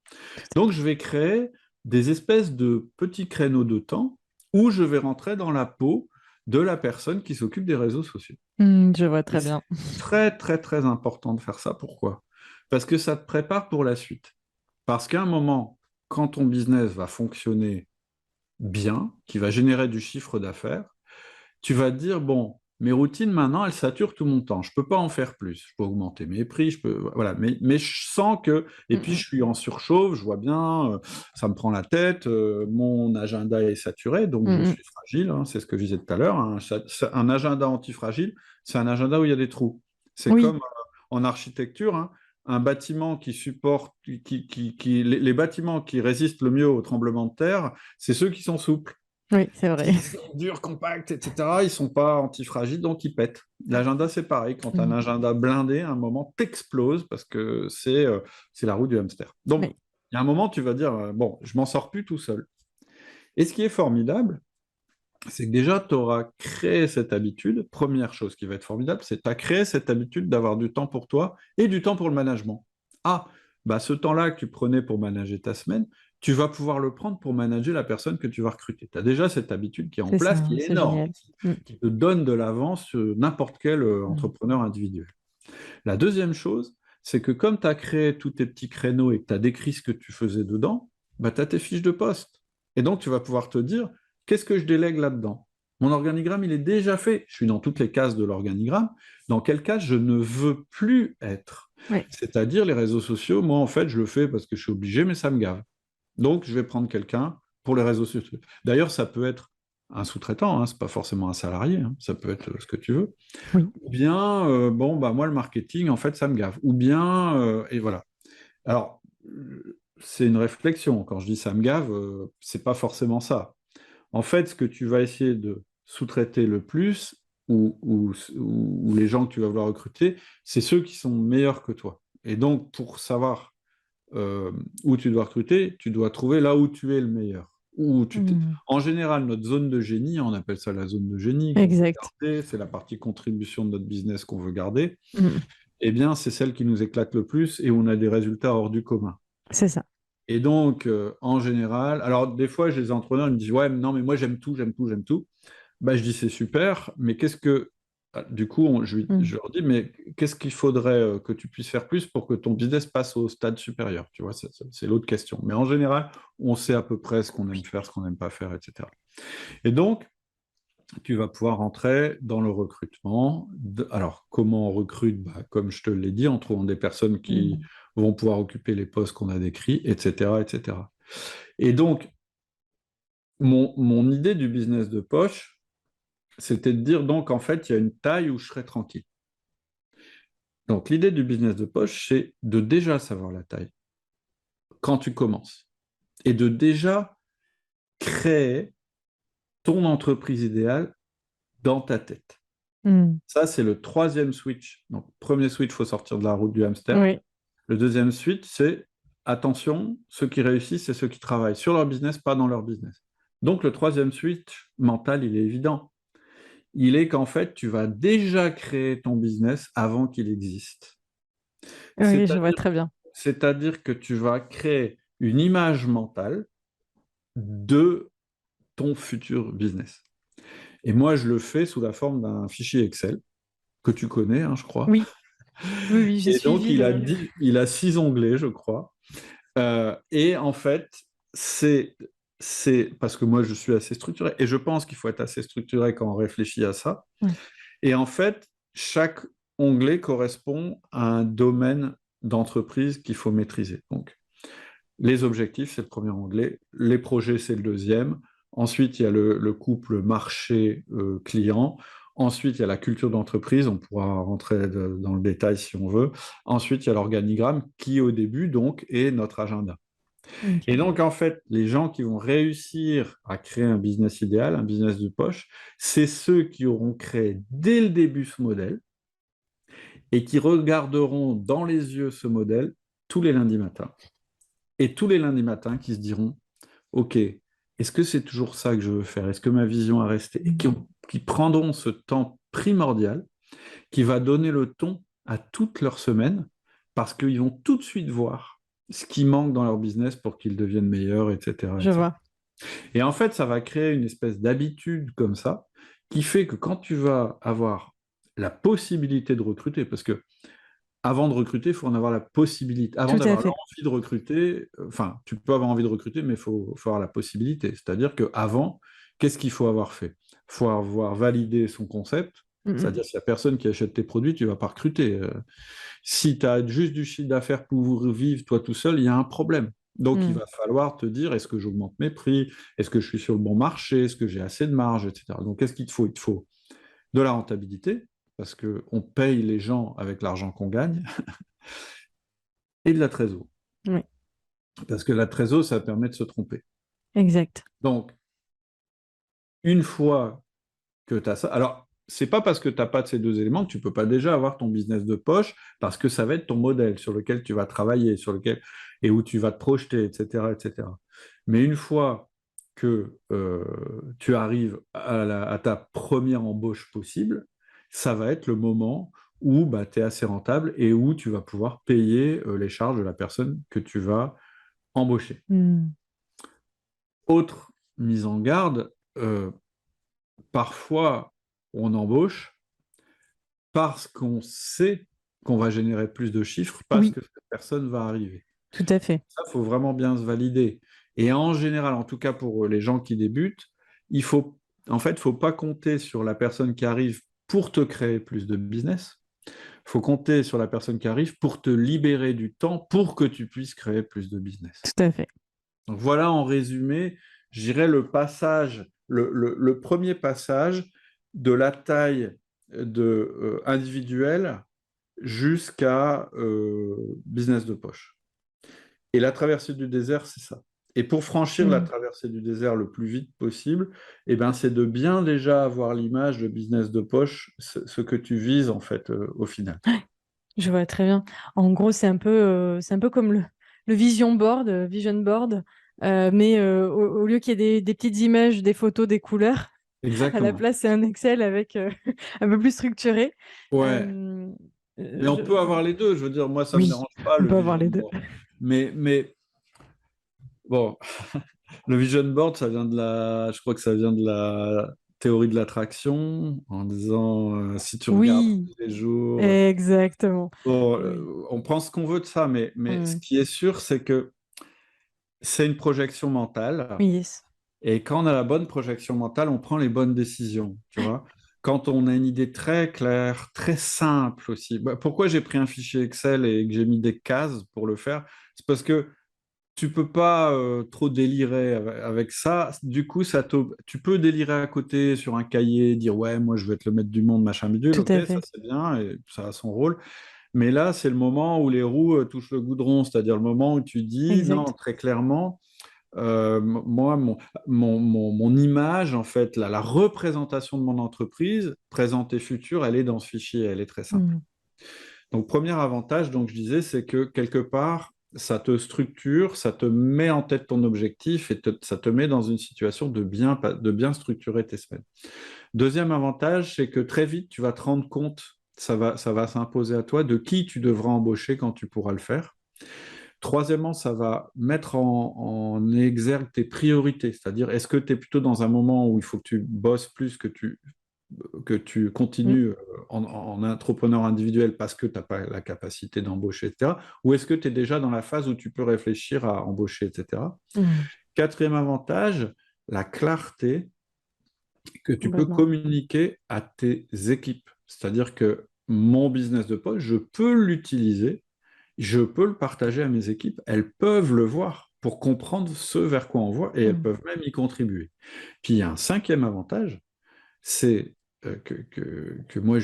Donc, je vais créer des espèces de petits créneaux de temps où je vais rentrer dans la peau de la personne qui s'occupe des réseaux sociaux. Je vois Et très c'est bien. très, très, très important de faire ça. Pourquoi? Parce que ça te prépare pour la suite. Parce qu'à un moment, quand ton business va fonctionner bien, qui va générer du chiffre d'affaires, tu vas te dire, bon, mes routines maintenant, elles saturent tout mon temps. Je ne peux pas en faire plus. Je peux augmenter mes prix, voilà. Mais je sens que, et puis Mhm. je suis en surchauffe, je vois bien, ça me prend la tête, mon agenda est saturé, donc je Mhm. suis fragile, hein, c'est ce que je disais tout à l'heure. Un agenda antifragile, c'est un agenda où il y a des trous. C'est Oui. comme en architecture, hein, un bâtiment qui supporte, les bâtiments qui résistent le mieux au tremblement de terre, c'est ceux qui sont souples. Oui, c'est vrai. S'ils sont durs, compacts, etc., ils ne sont pas antifragiles, donc ils pètent. L'agenda, c'est pareil. Quand tu as un Mm. agenda blindé, à un moment, t'exploses parce que c'est la roue du hamster. Donc, Oui. il y a un moment, tu vas dire, bon, je m'en sors plus tout seul. Et ce qui est formidable, c'est que déjà, tu auras créé cette habitude. Première chose qui va être formidable, c'est que tu as créé cette habitude d'avoir du temps pour toi et du temps pour le management. Ah, bah ce temps-là que tu prenais pour manager ta semaine, tu vas pouvoir le prendre pour manager la personne que tu vas recruter. Tu as déjà cette habitude qui est en C'est place, ça, qui est c'est énorme, génial. Mm. qui te donne de l'avance sur n'importe quel Mm. entrepreneur individuel. La deuxième chose, c'est que comme tu as créé tous tes petits créneaux et que tu as décrit ce que tu faisais dedans, bah, tu as tes fiches de poste. Et donc, tu vas pouvoir te dire, qu'est-ce que je délègue là-dedans? Mon organigramme, il est déjà fait. Je suis dans toutes les cases de l'organigramme. Dans quelle case je ne veux plus être? Oui. C'est-à-dire les réseaux sociaux, moi, en fait, je le fais parce que je suis obligé, mais ça me gave. Donc, je vais prendre quelqu'un pour les réseaux sociaux. D'ailleurs, ça peut être un sous-traitant, hein, ce n'est pas forcément un salarié, hein, ça peut être ce que tu veux. Oui. Ou bien, bon, bah, moi, le marketing, en fait, ça me gave. Ou bien, et voilà. Alors, c'est une réflexion. Quand je dis ça me gave, c'est pas forcément ça. En fait, ce que tu vas essayer de sous-traiter le plus, ou les gens que tu vas vouloir recruter, c'est ceux qui sont meilleurs que toi. Et donc, pour savoir où tu dois recruter, tu dois trouver là où tu es le meilleur. Mm. En général, notre zone de génie, on appelle ça la zone de génie qu'on veut Exact. garder, c'est la partie contribution de notre business qu'on veut garder, Mm. eh bien, c'est celle qui nous éclate le plus et où on a des résultats hors du commun. C'est ça. Et donc, en général, alors des fois, j'ai des entrepreneurs qui me disent, ouais, mais non, mais moi, j'aime tout, j'aime tout, j'aime tout. Bah, je dis, c'est super, mais qu'est-ce que... Ah, du coup, Mm. je leur dis, mais qu'est-ce qu'il faudrait que tu puisses faire plus pour que ton business passe au stade supérieur? Tu vois, c'est l'autre question. Mais en général, on sait à peu près ce qu'on aime faire, ce qu'on n'aime pas faire, etc. Et donc, tu vas pouvoir rentrer dans le recrutement. Alors, comment on recrute? Bah, comme je te l'ai dit, en trouvant des personnes qui Mm. vont pouvoir occuper les postes qu'on a décrits, etc., etc. Et donc, mon idée du business de poche, c'était de dire, donc, en fait, il y a une taille où je serai tranquille. Donc, l'idée du business de poche, c'est de déjà savoir la taille quand tu commences et de déjà créer ton entreprise idéale dans ta tête. Mm. Ça, c'est le troisième switch. Donc, premier switch, il faut sortir de la route du hamster. Oui. Le deuxième switch, c'est attention, ceux qui réussissent, c'est ceux qui travaillent sur leur business, pas dans leur business. Donc, le troisième switch mental, il est évident. Il est qu'en fait, tu vas déjà créer ton business avant qu'il existe. Oui, je vois C'est-à-dire, très bien. c'est-à-dire que tu vas créer une image mentale de ton futur business. Et moi, je le fais sous la forme d'un fichier Excel que tu connais, hein, je crois. Oui, oui, oui, j'ai Et donc, suivi le. il a 6 onglets, je crois. Et en fait, c'est parce que moi, je suis assez structuré. Et je pense qu'il faut être assez structuré quand on réfléchit à ça. Ouais. Et en fait, chaque onglet correspond à un domaine d'entreprise qu'il faut maîtriser. Donc, les objectifs, c'est le premier onglet. Les projets, c'est le deuxième. Ensuite, il y a le couple marché-client. Ensuite, il y a la culture d'entreprise. On pourra rentrer dans le détail si on veut. Ensuite, il y a l'organigramme qui, au début, donc, est notre agenda. Et Ok. donc, en fait, les gens qui vont réussir à créer un business idéal, un business de poche, c'est ceux qui auront créé dès le début ce modèle et qui regarderont dans les yeux ce modèle tous les lundis matins. Et tous les lundis matins qui se diront, OK, est-ce que c'est toujours ça que je veux faire? Est-ce que ma vision a resté? Et qui prendront ce temps primordial qui va donner le ton à toute leur semaine parce qu'ils vont tout de suite voir ce qui manque dans leur business pour qu'ils deviennent meilleurs, etc., Je etc. vois. Et en fait, ça va créer une espèce d'habitude comme ça qui fait que quand tu vas avoir la possibilité de recruter, parce que avant de recruter, il faut en avoir la possibilité. Avant Tout à d'avoir fait. l'envie de recruter, enfin, tu peux avoir envie de recruter, mais faut avoir la possibilité. C'est-à-dire qu'avant, qu'est-ce qu'il faut avoir fait? Il faut avoir validé son concept. Mm. C'est-à-dire, s'il n'y a personne qui achète tes produits, tu ne vas pas recruter. Si tu as juste du chiffre d'affaires pour vivre toi tout seul, il y a un problème. Donc, il Mm. va falloir te dire, est-ce que j'augmente mes prix? Est-ce que je suis sur le bon marché? Est-ce que j'ai assez de marge, etc. Donc, qu'est-ce qu'il te faut? Il te faut de la rentabilité, parce qu'on paye les gens avec l'argent qu'on gagne, et de la trésor. Oui, Parce que la trésor, ça permet de se tromper. exact. Donc, une fois que tu as ça, alors, c'est pas parce que tu n'as pas de ces deux éléments que tu peux pas déjà avoir ton business de poche, parce que ça va être ton modèle sur lequel tu vas travailler, sur lequel, et où tu vas te projeter, etc., etc. Mais une fois que tu arrives à ta première embauche possible, ça va être le moment où bah, tu es assez rentable et où tu vas pouvoir payer les charges de la personne que tu vas embaucher. Mm. Autre mise en garde, parfois on embauche parce qu'on sait qu'on va générer plus de chiffres parce Oui, que cette personne va arriver. tout à fait. Ça, il faut vraiment bien se valider. Et en général, en tout cas pour les gens qui débutent, en fait, il ne faut pas compter sur la personne qui arrive pour te créer plus de business. Il faut compter sur la personne qui arrive pour te libérer du temps pour que tu puisses créer plus de business. Tout à fait. Donc voilà en résumé, je dirais le premier passage de la taille individuelle jusqu'à business de poche. Et la traversée du désert, c'est ça. Et pour franchir la Mm. traversée du désert le plus vite possible, eh ben, c'est de bien déjà avoir l'image de business de poche, ce que tu vises en fait au final. Je vois très bien. En gros, c'est un peu comme le vision board, mais au lieu qu'il y ait des petites images, des photos, des couleurs, à la Exactement. place, c'est un Excel avec un peu plus structuré. Ouais. Euh, Mais on peut je- avoir les deux. Je veux dire, moi, ça ne me Oui, dérange pas on le peut avoir vision les deux. board. Mais bon, le vision board, je crois que ça vient de la théorie de l'attraction, en disant si tu regardes Oui, tous les jours, exactement. bon, Oui. on pense ce qu'on veut de ça, mais ce Mm. qui est sûr, c'est que c'est une projection mentale. Oui, yes. Et quand on a la bonne projection mentale, on prend les bonnes décisions, tu vois. Quand on a une idée très claire, très simple aussi. Bah, pourquoi j'ai pris un fichier Excel et que j'ai mis des cases pour le faire? C'est parce que tu peux pas trop délirer avec ça. Du coup, tu peux délirer à côté sur un cahier, dire ouais, moi je veux être le maître du monde, machin bidule. Tout Ok, à ça fait. c'est bien et ça a son rôle. Mais là, c'est le moment où les roues touchent le goudron, c'est-à-dire le moment où tu dis non, Exact. très clairement, moi, mon image, en fait, la représentation de mon entreprise, présente et future, elle est dans ce fichier, elle est très simple. Mm. Donc, premier avantage, donc je disais, c'est que quelque part, ça te structure, ça te met en tête ton objectif et ça te met dans une situation de bien structurer tes semaines. Deuxième avantage, c'est que très vite, tu vas te rendre compte, ça va s'imposer à toi, de qui tu devras embaucher quand tu pourras le faire. Troisièmement, ça va mettre en exergue tes priorités, c'est-à-dire est-ce que tu es plutôt dans un moment où il faut que tu bosses plus, que tu Mm. continues en entrepreneur individuel parce que tu n'as pas la capacité d'embaucher, etc. Ou est-ce que tu es déjà dans la phase où tu peux réfléchir à embaucher, etc. Mm. Quatrième avantage, la clarté que tu peux Complètement. communiquer à tes équipes. C'est-à-dire que mon business de poche, je peux l'utiliser, je peux le partager à mes équipes, elles peuvent le voir pour comprendre ce vers quoi on voit et elles Mm. peuvent même y contribuer. Puis il y a un cinquième avantage, c'est que moi,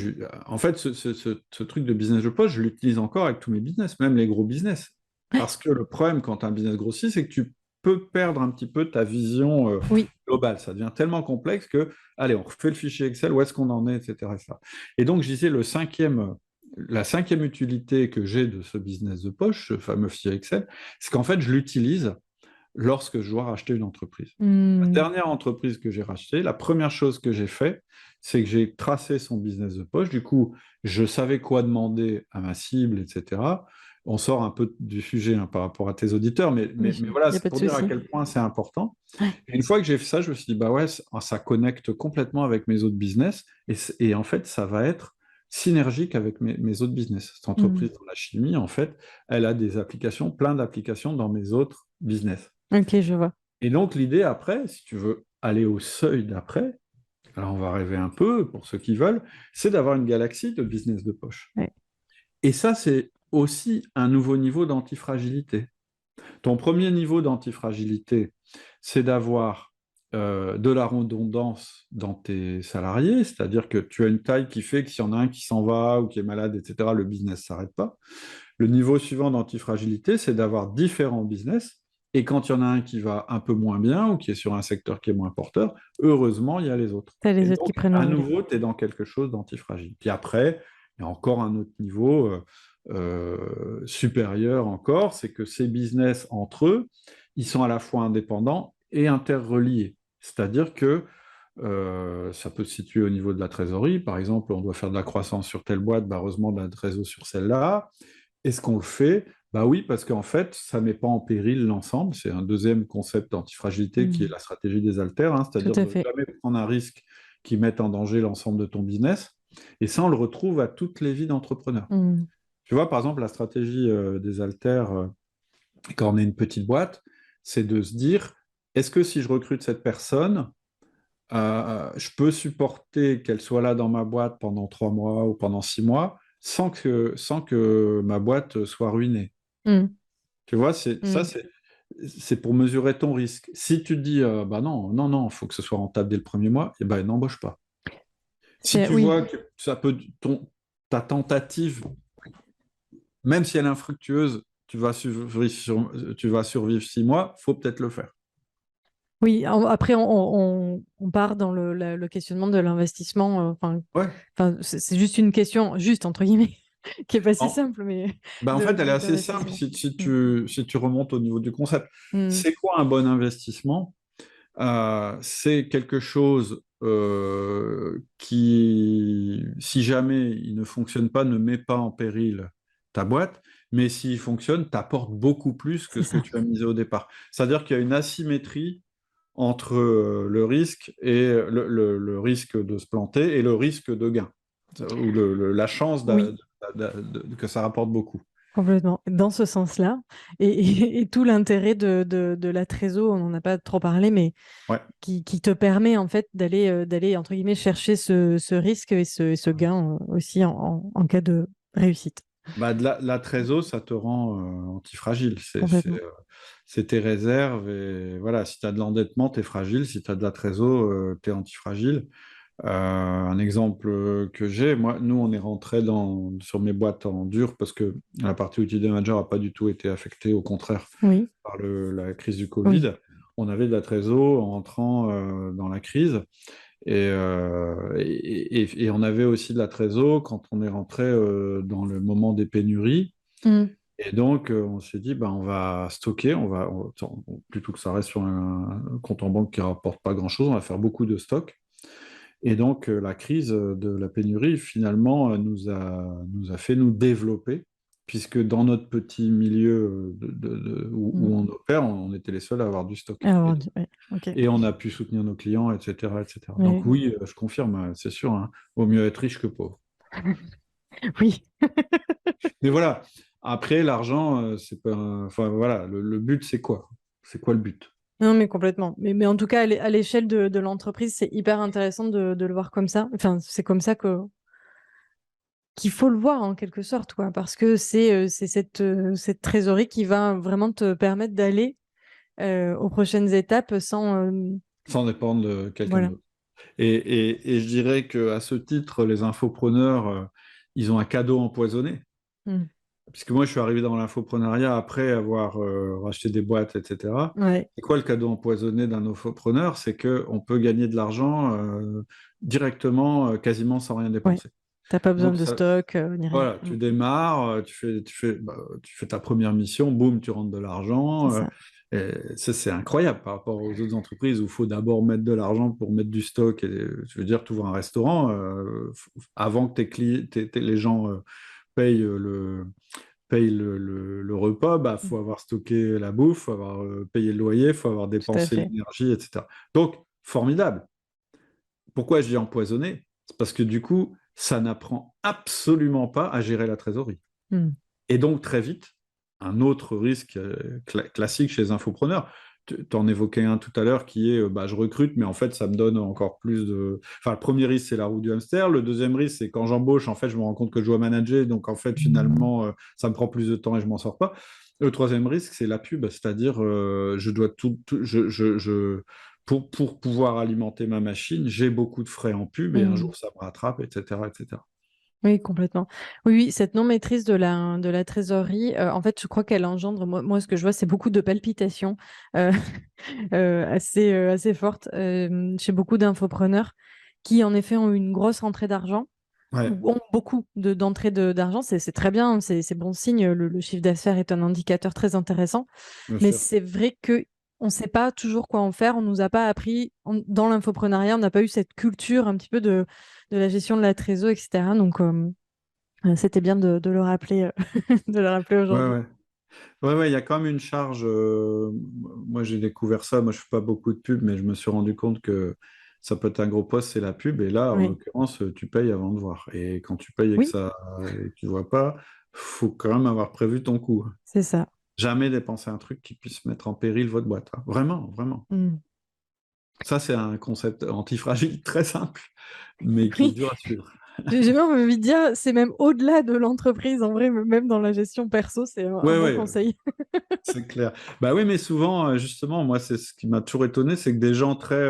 en fait, ce truc de business de poche, je l'utilise encore avec tous mes business, même les gros business. Parce que le problème quand un business grossit, c'est que tu peux perdre un petit peu ta vision Oui. globale. Ça devient tellement complexe que, allez, on refait le fichier Excel, où est-ce qu'on en est, etc., etc. Et donc, je disais, la cinquième utilité que j'ai de ce business de poche, ce fameux fichier Excel, c'est qu'en fait, je l'utilise lorsque je dois racheter une entreprise. La Mm. dernière entreprise que j'ai rachetée, la première chose que j'ai fait, c'est que j'ai tracé son business de poche. Du coup, je savais quoi demander à ma cible, etc. On sort un peu du sujet hein, par rapport à tes auditeurs, Oui, mais il voilà, n'y a c'est pas de pour dire à souci. quel point c'est important. Ouais. Et une fois que j'ai fait ça, je me suis dit, bah ouais, ça connecte complètement avec mes autres business. Et en fait, ça va être synergique avec mes autres business. Cette Mm. entreprise dans la chimie, en fait, elle a des applications, plein d'applications dans mes autres business. Ok, je vois. Et donc, l'idée après, si tu veux aller au seuil d'après, alors on va rêver un peu pour ceux qui veulent, c'est d'avoir une galaxie de business de poche. Ouais. Et ça, c'est aussi un nouveau niveau d'antifragilité. Ton premier niveau d'antifragilité, c'est d'avoir de la redondance dans tes salariés, c'est-à-dire que tu as une taille qui fait que s'il y en a un qui s'en va ou qui est malade, etc., le business ne s'arrête pas. Le niveau suivant d'antifragilité, c'est d'avoir différents business. Et quand il y en a un qui va un peu moins bien ou qui est sur un secteur qui est moins porteur, heureusement, il y a les autres. T'as Et les autres qui donc, prennent le à relais. nouveau, tu es dans quelque chose d'antifragile. Puis après, il y a encore un autre niveau supérieur encore, c'est que ces business entre eux, ils sont à la fois indépendants et interreliés. C'est-à-dire que ça peut se situer au niveau de la trésorerie. Par exemple, on doit faire de la croissance sur telle boîte, bah, heureusement, de la trésorerie sur celle-là. Est-ce qu'on le fait? Bah oui, parce qu'en fait, ça ne met pas en péril l'ensemble. C'est un deuxième concept d'antifragilité qui est Mm. la stratégie des haltères, hein, Tout c'est-à-dire à de fait. jamais prendre un risque qui mette en danger l'ensemble de ton business. Et ça, on le retrouve à toutes les vies d'entrepreneurs. Mm. Tu vois, par exemple, la stratégie des haltères, quand on est une petite boîte, c'est de se dire, est-ce que si je recrute cette personne, je peux supporter qu'elle soit là dans ma boîte pendant 3 mois ou pendant 6 mois sans que ma boîte soit ruinée. Mm. Tu vois, Mm. c'est pour mesurer ton risque. Si tu te dis, bah non, non, non, il faut que ce soit rentable dès le premier mois, eh ben, n'embauche pas. Si tu Oui, vois que ta tentative, même si elle est infructueuse, tu vas survivre 6 mois, faut peut-être le faire. oui. Après, on part dans le questionnement de l'investissement. Ouais. C'est juste une question, juste entre guillemets, qui est pas si En, simple, mais en fait, elle est assez simple d'investissement. Mm. si tu remontes au niveau du concept. Mm. C'est quoi un bon investissement? C'est quelque chose qui, si jamais il ne fonctionne pas, ne met pas en péril ta boîte, mais s'il fonctionne, t'apporte beaucoup plus que C'est ce que ça. tu as misé au départ. C'est-à-dire qu'il y a une asymétrie entre le risque et le risque de se planter et le risque de gain, ou la chance Oui. que ça rapporte beaucoup. Complètement. Dans ce sens-là, et tout l'intérêt de la trésor, on n'en a pas trop parlé, mais Ouais. qui te permet en fait d'aller entre guillemets chercher ce risque et ce gain aussi en cas de réussite. Bah, la trésor, ça te rend antifragile. Complètement. C'est tes réserves. Et voilà, si tu as de l'endettement, tu es fragile. Si tu as de la trésor, tu es antifragile. Un exemple que j'ai, nous, on est rentré sur mes boîtes en dur parce que la partie outil de manager n'a pas du tout été affectée, au contraire, Oui, par la crise du oui. Covid. On avait de la trésor en entrant dans la crise. Et on avait aussi de la trésor quand on est rentré dans le moment des pénuries. Mm. Et donc, on s'est dit, ben, on va stocker, plutôt que ça reste sur un compte en banque qui ne rapporte pas grand-chose, on va faire beaucoup de stock. Et donc, la crise de la pénurie, finalement, nous a fait nous développer, puisque dans notre petit milieu où Mm. on opère, on était les seuls à avoir du stock. Alors, ouais, ok. Et on a pu soutenir nos clients, etc., etc. Donc Ouais. oui, je confirme, c'est sûr, hein, vaut mieux être riche que pauvre. Oui. Mais voilà, après, l'argent, c'est pas... Enfin voilà, le but, c'est quoi? C'est quoi le but? Non, mais complètement. Mais en tout cas, à l'échelle de l'entreprise, c'est hyper intéressant de le voir comme ça. Enfin, c'est comme ça qu'il faut le voir en quelque sorte, quoi, parce que c'est cette trésorerie qui va vraiment te permettre d'aller aux prochaines étapes sans. Sans dépendre de quelqu'un Voilà. d'autre. Et je dirais qu'à ce titre, les infopreneurs, ils ont un cadeau empoisonné. Mm. Puisque moi, je suis arrivé dans l'infoprenariat après avoir racheté des boîtes, etc. Ouais, C'est quoi le cadeau empoisonné d'un infopreneur? C'est qu'on peut gagner de l'argent directement, quasiment sans rien ouais. dépenser. T'as pas besoin Donc, de stock ni rien. voilà, tu démarres, tu fais ta première mission, boum, tu rentres de C'est l'argent. ça. Et ça, c'est incroyable par rapport aux autres entreprises où il faut d'abord mettre de l'argent pour mettre du stock. Et, je veux dire, tu ouvres un restaurant, avant que les gens payent le repas, bah, Mm. faut avoir stocké la bouffe, faut avoir payé le loyer, faut avoir Tout à dépensé fait. l'énergie, etc. Donc, formidable. Pourquoi je dis empoisonné? C'est parce que du coup, ça n'apprend absolument pas à gérer la trésorerie. Mm. Et donc, très vite, un autre risque classique chez les infopreneurs, tu en évoquais un tout à l'heure qui est bah, je recrute, mais en fait, ça me donne encore plus de. Enfin, le premier risque, c'est la roue du hamster. Le deuxième risque, c'est quand j'embauche, en fait, je me rends compte que je dois manager. Donc, en fait, finalement, ça me prend plus de temps et je m'en sors pas. Le troisième risque, c'est la pub, c'est-à-dire je dois pour pouvoir alimenter ma machine, j'ai beaucoup de frais en pub et un Mm. jour ça me rattrape, etc., etc. Oui, complètement. Oui, oui, cette non-maîtrise de la trésorerie, en fait, je crois qu'elle engendre, ce que je vois, c'est beaucoup de palpitations euh, assez fortes chez beaucoup d'infopreneurs qui, en effet, ont une grosse entrée d'argent Ouais, ou ont beaucoup d'entrées d'argent. C'est très bien, hein, c'est bon signe. Le chiffre d'affaires est un indicateur très intéressant. bien Mais sûr. c'est vrai que on ne sait pas toujours quoi en faire. On nous a pas appris, dans l'infoprenariat, on n'a pas eu cette culture un petit peu de la gestion de la trésor, etc. Donc, c'était bien de le rappeler, de le rappeler Ouais, aujourd'hui. ouais. Ouais, ouais, il y a quand même une charge. Moi, j'ai découvert ça. Moi, je fais pas beaucoup de pub, mais je me suis rendu compte que ça peut être un gros poste, c'est la pub. Et là, en Oui, l'occurrence, tu payes avant de voir. Et quand tu payes et que oui, ça, et que tu vois pas, faut quand même avoir prévu ton coup. c'est ça. Jamais dépenser un truc qui puisse mettre en péril votre boîte, hein. Vraiment, vraiment. Mm. Ça, c'est un concept antifragile très simple, mais qui est Oui, dur à suivre. j'ai même envie de dire, c'est même au-delà de l'entreprise, en vrai, même dans la gestion perso, c'est un Ouais, bon ouais, conseil. c'est clair. Bah oui, mais souvent, justement, moi, c'est ce qui m'a toujours étonné, c'est que des gens très,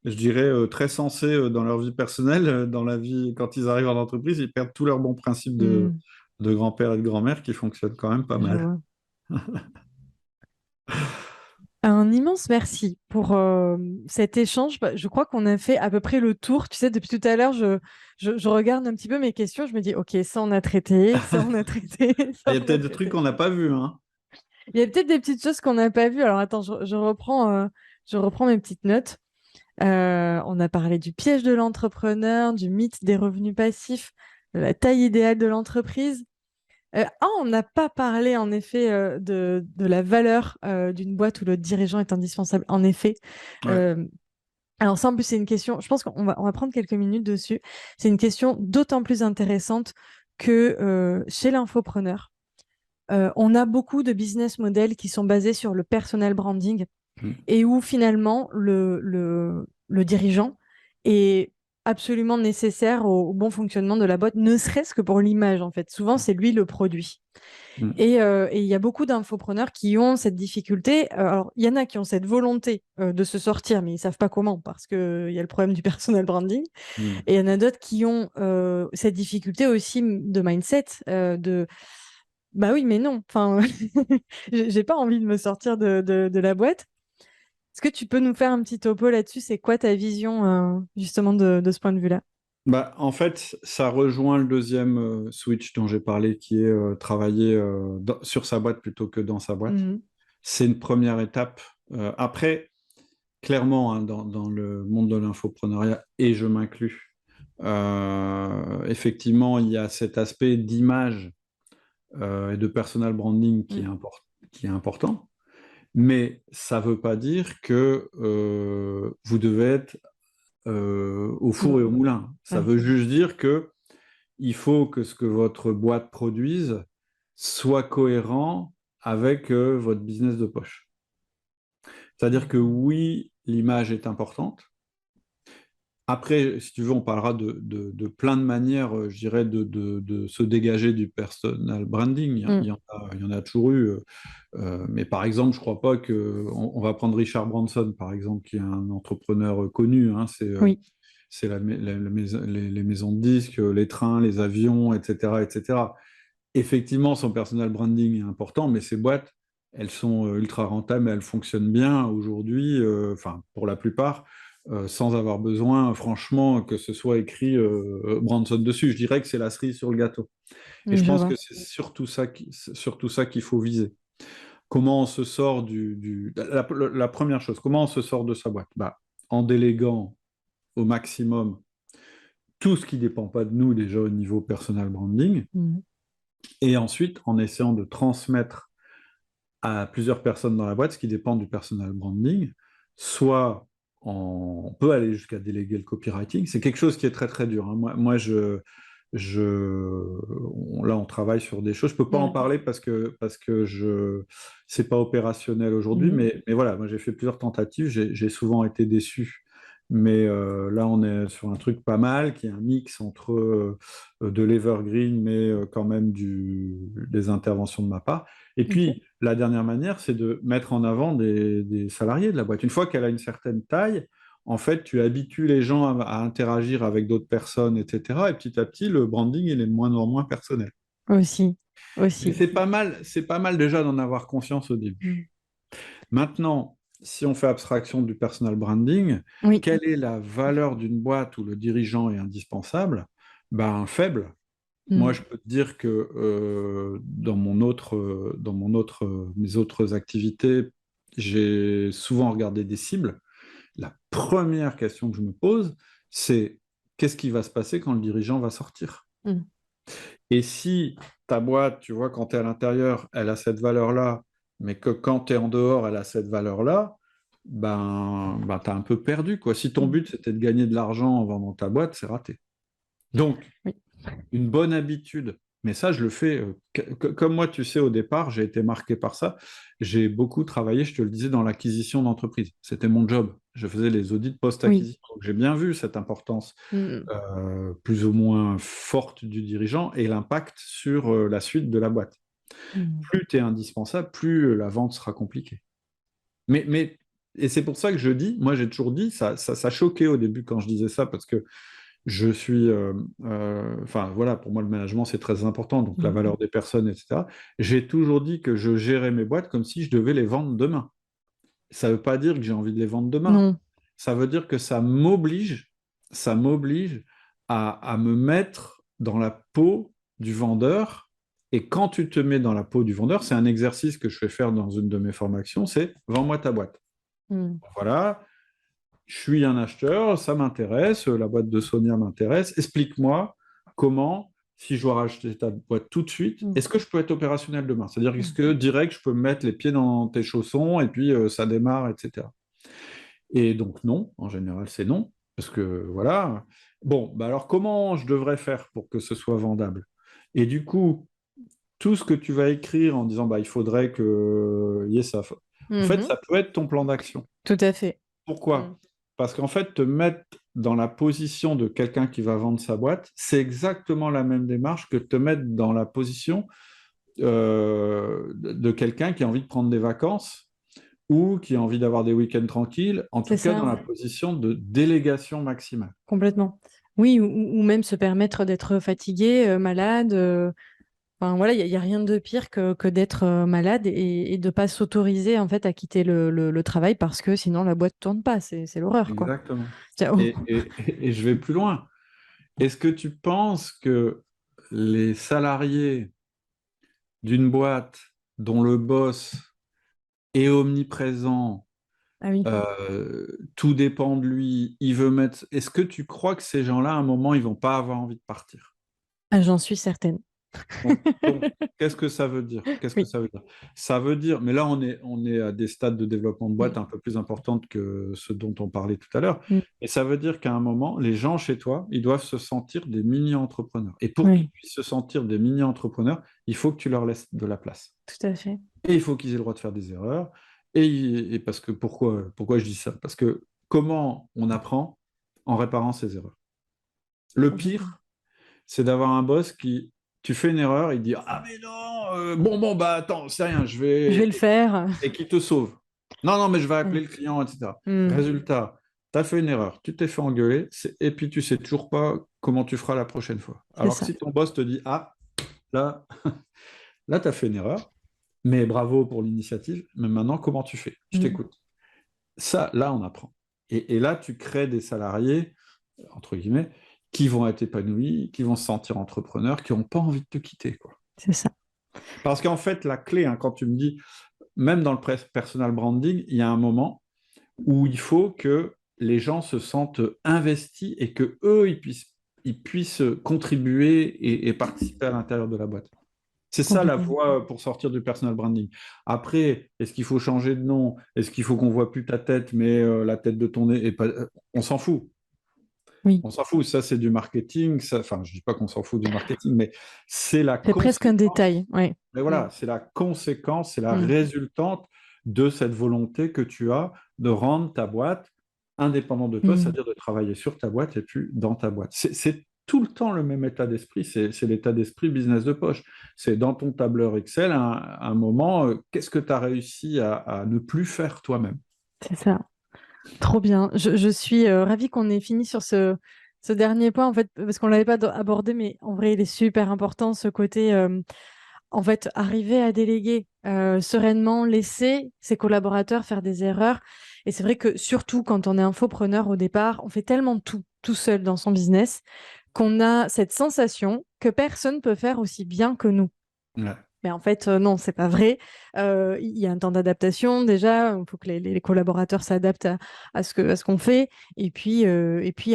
je dirais, très sensés dans leur vie personnelle, dans la vie, quand ils arrivent en entreprise, ils perdent tous leurs bons principes Mm. de grand-père et de grand-mère qui fonctionnent quand même pas Je mal. vois. Un immense merci pour cet échange. Bah, je crois qu'on a fait à peu près le tour. Tu sais, depuis tout à l'heure, je regarde un petit peu mes questions. Je me dis, OK, ça on a traité, ça on a traité, Il ça y a on a peut-être des trucs traité. qu'on n'a pas vus, hein. Il y a peut-être des petites choses qu'on n'a pas vues. Alors attends, je reprends mes petites notes. On a parlé du piège de l'entrepreneur, du mythe des revenus passifs, de la taille idéale de l'entreprise. On n'a pas parlé en effet de la valeur d'une boîte où le dirigeant est indispensable. En effet. Ouais. Euh, alors ça, en plus, c'est une question, je pense on va prendre quelques minutes dessus. C'est une question d'autant plus intéressante que chez l'infopreneur, on a beaucoup de business models qui sont basés sur le personal branding Mm. et où finalement le dirigeant est absolument nécessaire au bon fonctionnement de la boîte, ne serait-ce que pour l'image en fait. Souvent, c'est lui le produit. Mm. Et il y a beaucoup d'infopreneurs qui ont cette difficulté. Alors, il y en a qui ont cette volonté de se sortir, mais ils savent pas comment parce qu'il y a le problème du personal branding. Mm. Et il y en a d'autres qui ont cette difficulté aussi de mindset, de bah oui, mais non. Enfin, j'ai pas envie de me sortir de la boîte. Est-ce que tu peux nous faire un petit topo là-dessus? C'est quoi ta vision justement de ce point de vue-là? Bah, en fait, ça rejoint le deuxième switch dont j'ai parlé, qui est travailler sur sa boîte plutôt que dans sa boîte. Mhm. C'est une première étape. Après, clairement, hein, dans le monde de l'infopreneuriat, et je m'inclus, effectivement, il y a cet aspect d'image et de personal branding Mm. qui est important. Mais ça ne veut pas dire que vous devez être au four et au Bon, moulin. Ça ouais. veut juste dire que il faut que ce que votre boîte produise soit cohérent avec votre business de poche. C'est-à-dire que oui, l'image est importante. Après, si tu veux, on parlera de plein de manières, je dirais, de se dégager du personal branding. Mm. Il y en a toujours eu. Mais par exemple, je ne crois pas que... on va prendre Richard Branson, par exemple, qui est un entrepreneur connu. Hein, Oui. c'est les maisons de disques, les trains, les avions, etc., etc. Effectivement, son personal branding est important, mais ces boîtes, elles sont ultra rentables et elles fonctionnent bien aujourd'hui, enfin, pour la plupart, sans avoir besoin, franchement, que ce soit écrit Branson dessus. Je dirais que c'est la cerise sur le gâteau. Et Oui, je je pense vois. que c'est surtout ça qu'il faut viser. Comment on se sort la première chose, comment on se sort de sa boîte? Bah, en déléguant au maximum tout ce qui ne dépend pas de nous déjà au niveau personal branding, Mm. et ensuite en essayant de transmettre à plusieurs personnes dans la boîte ce qui dépend du personal branding, soit on peut aller jusqu'à déléguer le copywriting. C'est quelque chose qui est très très dur, hein. Là, on travaille sur des choses. Je peux pas en Mm. parler parce que c'est pas opérationnel aujourd'hui, Mhm. mais voilà, moi j'ai fait plusieurs tentatives. J'ai souvent été déçu Mais là, on est sur un truc pas mal, qui est un mix entre de l'evergreen, mais quand même des interventions de ma part. Et Ok. puis, la dernière manière, c'est de mettre en avant des salariés de la boîte. Une fois qu'elle a une certaine taille, en fait, tu habitues les gens à interagir avec d'autres personnes, etc. Et petit à petit, le branding, il est de moins en moins personnel. Aussi. Mais Aussi. c'est pas mal déjà d'en avoir conscience au début. Mm. Maintenant, si on fait abstraction du personal branding, Oui. quelle est la valeur d'une boîte où le dirigeant est indispensable? Ben, faible. Moi, Mm. je peux te dire que mes autres activités, j'ai souvent regardé des cibles. La première question que je me pose, c'est qu'est-ce qui va se passer quand le dirigeant va sortir? Mm. Et si ta boîte, tu vois, quand tu es à l'intérieur, elle a cette valeur-là, mais que quand tu es en dehors, elle a cette valeur-là, ben tu as un peu perdu, quoi. Si ton Mm. but, c'était de gagner de l'argent en vendant ta boîte, c'est raté. Donc, Oui. une bonne habitude, mais ça, je le fais, comme moi, tu sais, au départ, j'ai été marqué par ça. J'ai beaucoup travaillé, je te le disais, dans l'acquisition d'entreprise. C'était mon job. Je faisais les audits Oui. post-acquisition. Donc, j'ai bien vu cette importance Mm. plus ou moins forte du dirigeant et l'impact sur la suite de la boîte. Mm. Plus tu es indispensable, plus la vente sera compliquée. Mais, et c'est pour ça que je dis, moi j'ai toujours dit, ça choquait au début quand je disais ça, parce que je suis, enfin voilà, pour moi le management c'est très important, donc la Mm. valeur des personnes, etc. J'ai toujours dit que je gérais mes boîtes comme si je devais les vendre demain. Ça ne veut pas dire que j'ai envie de les vendre demain. Non. Ça veut dire que ça m'oblige à me mettre dans la peau du vendeur. Et quand tu te mets dans la peau du vendeur, c'est un exercice que je fais faire dans une de mes formations, c'est vends-moi ta boîte. Mm. Voilà, je suis un acheteur, ça m'intéresse, la boîte de Sonia m'intéresse. Explique-moi comment, si je dois racheter ta boîte tout de suite, Mm. est-ce que je peux être opérationnel demain? C'est-à-dire, est-ce Mm. que direct, je peux mettre les pieds dans tes chaussons et puis ça démarre, etc. Et donc non, en général c'est non, parce que voilà. Bon, bah alors comment je devrais faire pour que ce soit vendable? Et du coup, tout ce que tu vas écrire en disant bah il faudrait que y ait ça. En fait, Mhm. ça peut être ton plan d'action. Tout à fait. Mm. Pourquoi? Parce qu'en fait, te mettre dans la position de quelqu'un qui va vendre sa boîte, c'est exactement la même démarche que te mettre dans la position de quelqu'un qui a envie de prendre des vacances ou qui a envie d'avoir des week-ends tranquilles, en C'est tout cas ça, dans la position de délégation maximale. complètement. Oui, ou même se permettre d'être fatigué, malade. Enfin, voilà, il y a rien de pire que d'être malade et de pas s'autoriser en fait à quitter le travail parce que sinon la boîte tourne pas. C'est l'horreur, quoi. Exactement. Ciao. Et je vais plus loin. Est-ce que tu penses que les salariés d'une boîte dont le boss est omniprésent, Ah oui, tout dépend de lui, il veut mettre... Est-ce que tu crois que ces gens-là, à un moment, ils vont pas avoir envie de partir? ah, j'en suis certaine. Donc, qu'est-ce que ça veut dire? Qu'est-ce que Oui. ça veut dire? Ça veut dire, mais là, on est à des stades de développement de boîte Mm. un peu plus importantes que ce dont on parlait tout à l'heure. Mm. Et ça veut dire qu'à un moment, les gens chez toi, ils doivent se sentir des mini-entrepreneurs. Et pour qu'ils Oui, puissent se sentir des mini-entrepreneurs, il faut que tu leur laisses de la place. tout à fait. Et il faut qu'ils aient le droit de faire des erreurs. Et parce que pourquoi je dis ça? Parce que comment on apprend en réparant ses erreurs? Le Complètement. pire, c'est d'avoir un boss qui, tu fais une erreur, il dit ah mais non, bon, bah attends, c'est rien, je Je vais vais. le faire. Et qui te sauve. Non, non, mais je vais appeler Ouais. le client, etc. Mm. Résultat, tu as fait une erreur, tu t'es fait engueuler, et puis tu sais toujours pas comment tu feras la prochaine fois. C'est Alors que ça. si ton boss te dit ah, là, là, tu as fait une erreur, mais bravo pour l'initiative, mais maintenant, comment tu fais? Je Mm. t'écoute. Ça, là, on apprend. Et là, tu crées des salariés, entre guillemets, qui vont être épanouis, qui vont se sentir entrepreneurs, qui n'ont pas envie de te quitter, quoi. C'est ça. Parce qu'en fait, la clé, hein, quand tu me dis, même dans le personal branding, il y a un moment où il faut que les gens se sentent investis et que eux, ils puissent contribuer et participer à l'intérieur de la boîte. C'est ça la Complètement. voie pour sortir du personal branding. Après, est-ce qu'il faut changer de nom? Est-ce qu'il faut qu'on voit plus ta tête, mais la tête de ton nez? Et pas... On s'en fout. Oui. On s'en fout. Ça, c'est du marketing. Ça... Enfin, je dis pas qu'on s'en fout du marketing, mais c'est la C'est presque un conséquence. détail. Ouais. Mais Mm. voilà, c'est la conséquence, c'est la Mm. résultante de cette volonté que tu as de rendre ta boîte indépendant de toi, Mm. c'est-à-dire de travailler sur ta boîte et puis dans ta boîte. C'est tout le temps le même état d'esprit, c'est l'état d'esprit business de poche. C'est dans ton tableur Excel, un moment, qu'est-ce que tu as réussi à ne plus faire toi-même? C'est ça. Trop bien. Je suis ravie qu'on ait fini sur ce dernier point, en fait, parce qu'on ne l'avait pas abordé, mais en vrai, il est super important, ce côté, en fait, arriver à déléguer sereinement, laisser ses collaborateurs faire des erreurs. Et c'est vrai que surtout quand on est infopreneur au départ, on fait tellement tout seul dans son business qu'on a cette sensation que personne ne peut faire aussi bien que nous. Ouais. Mais en fait, non, c'est pas vrai. Il y a un temps d'adaptation déjà. Il faut que les collaborateurs s'adaptent à ce qu'on fait. Et puis,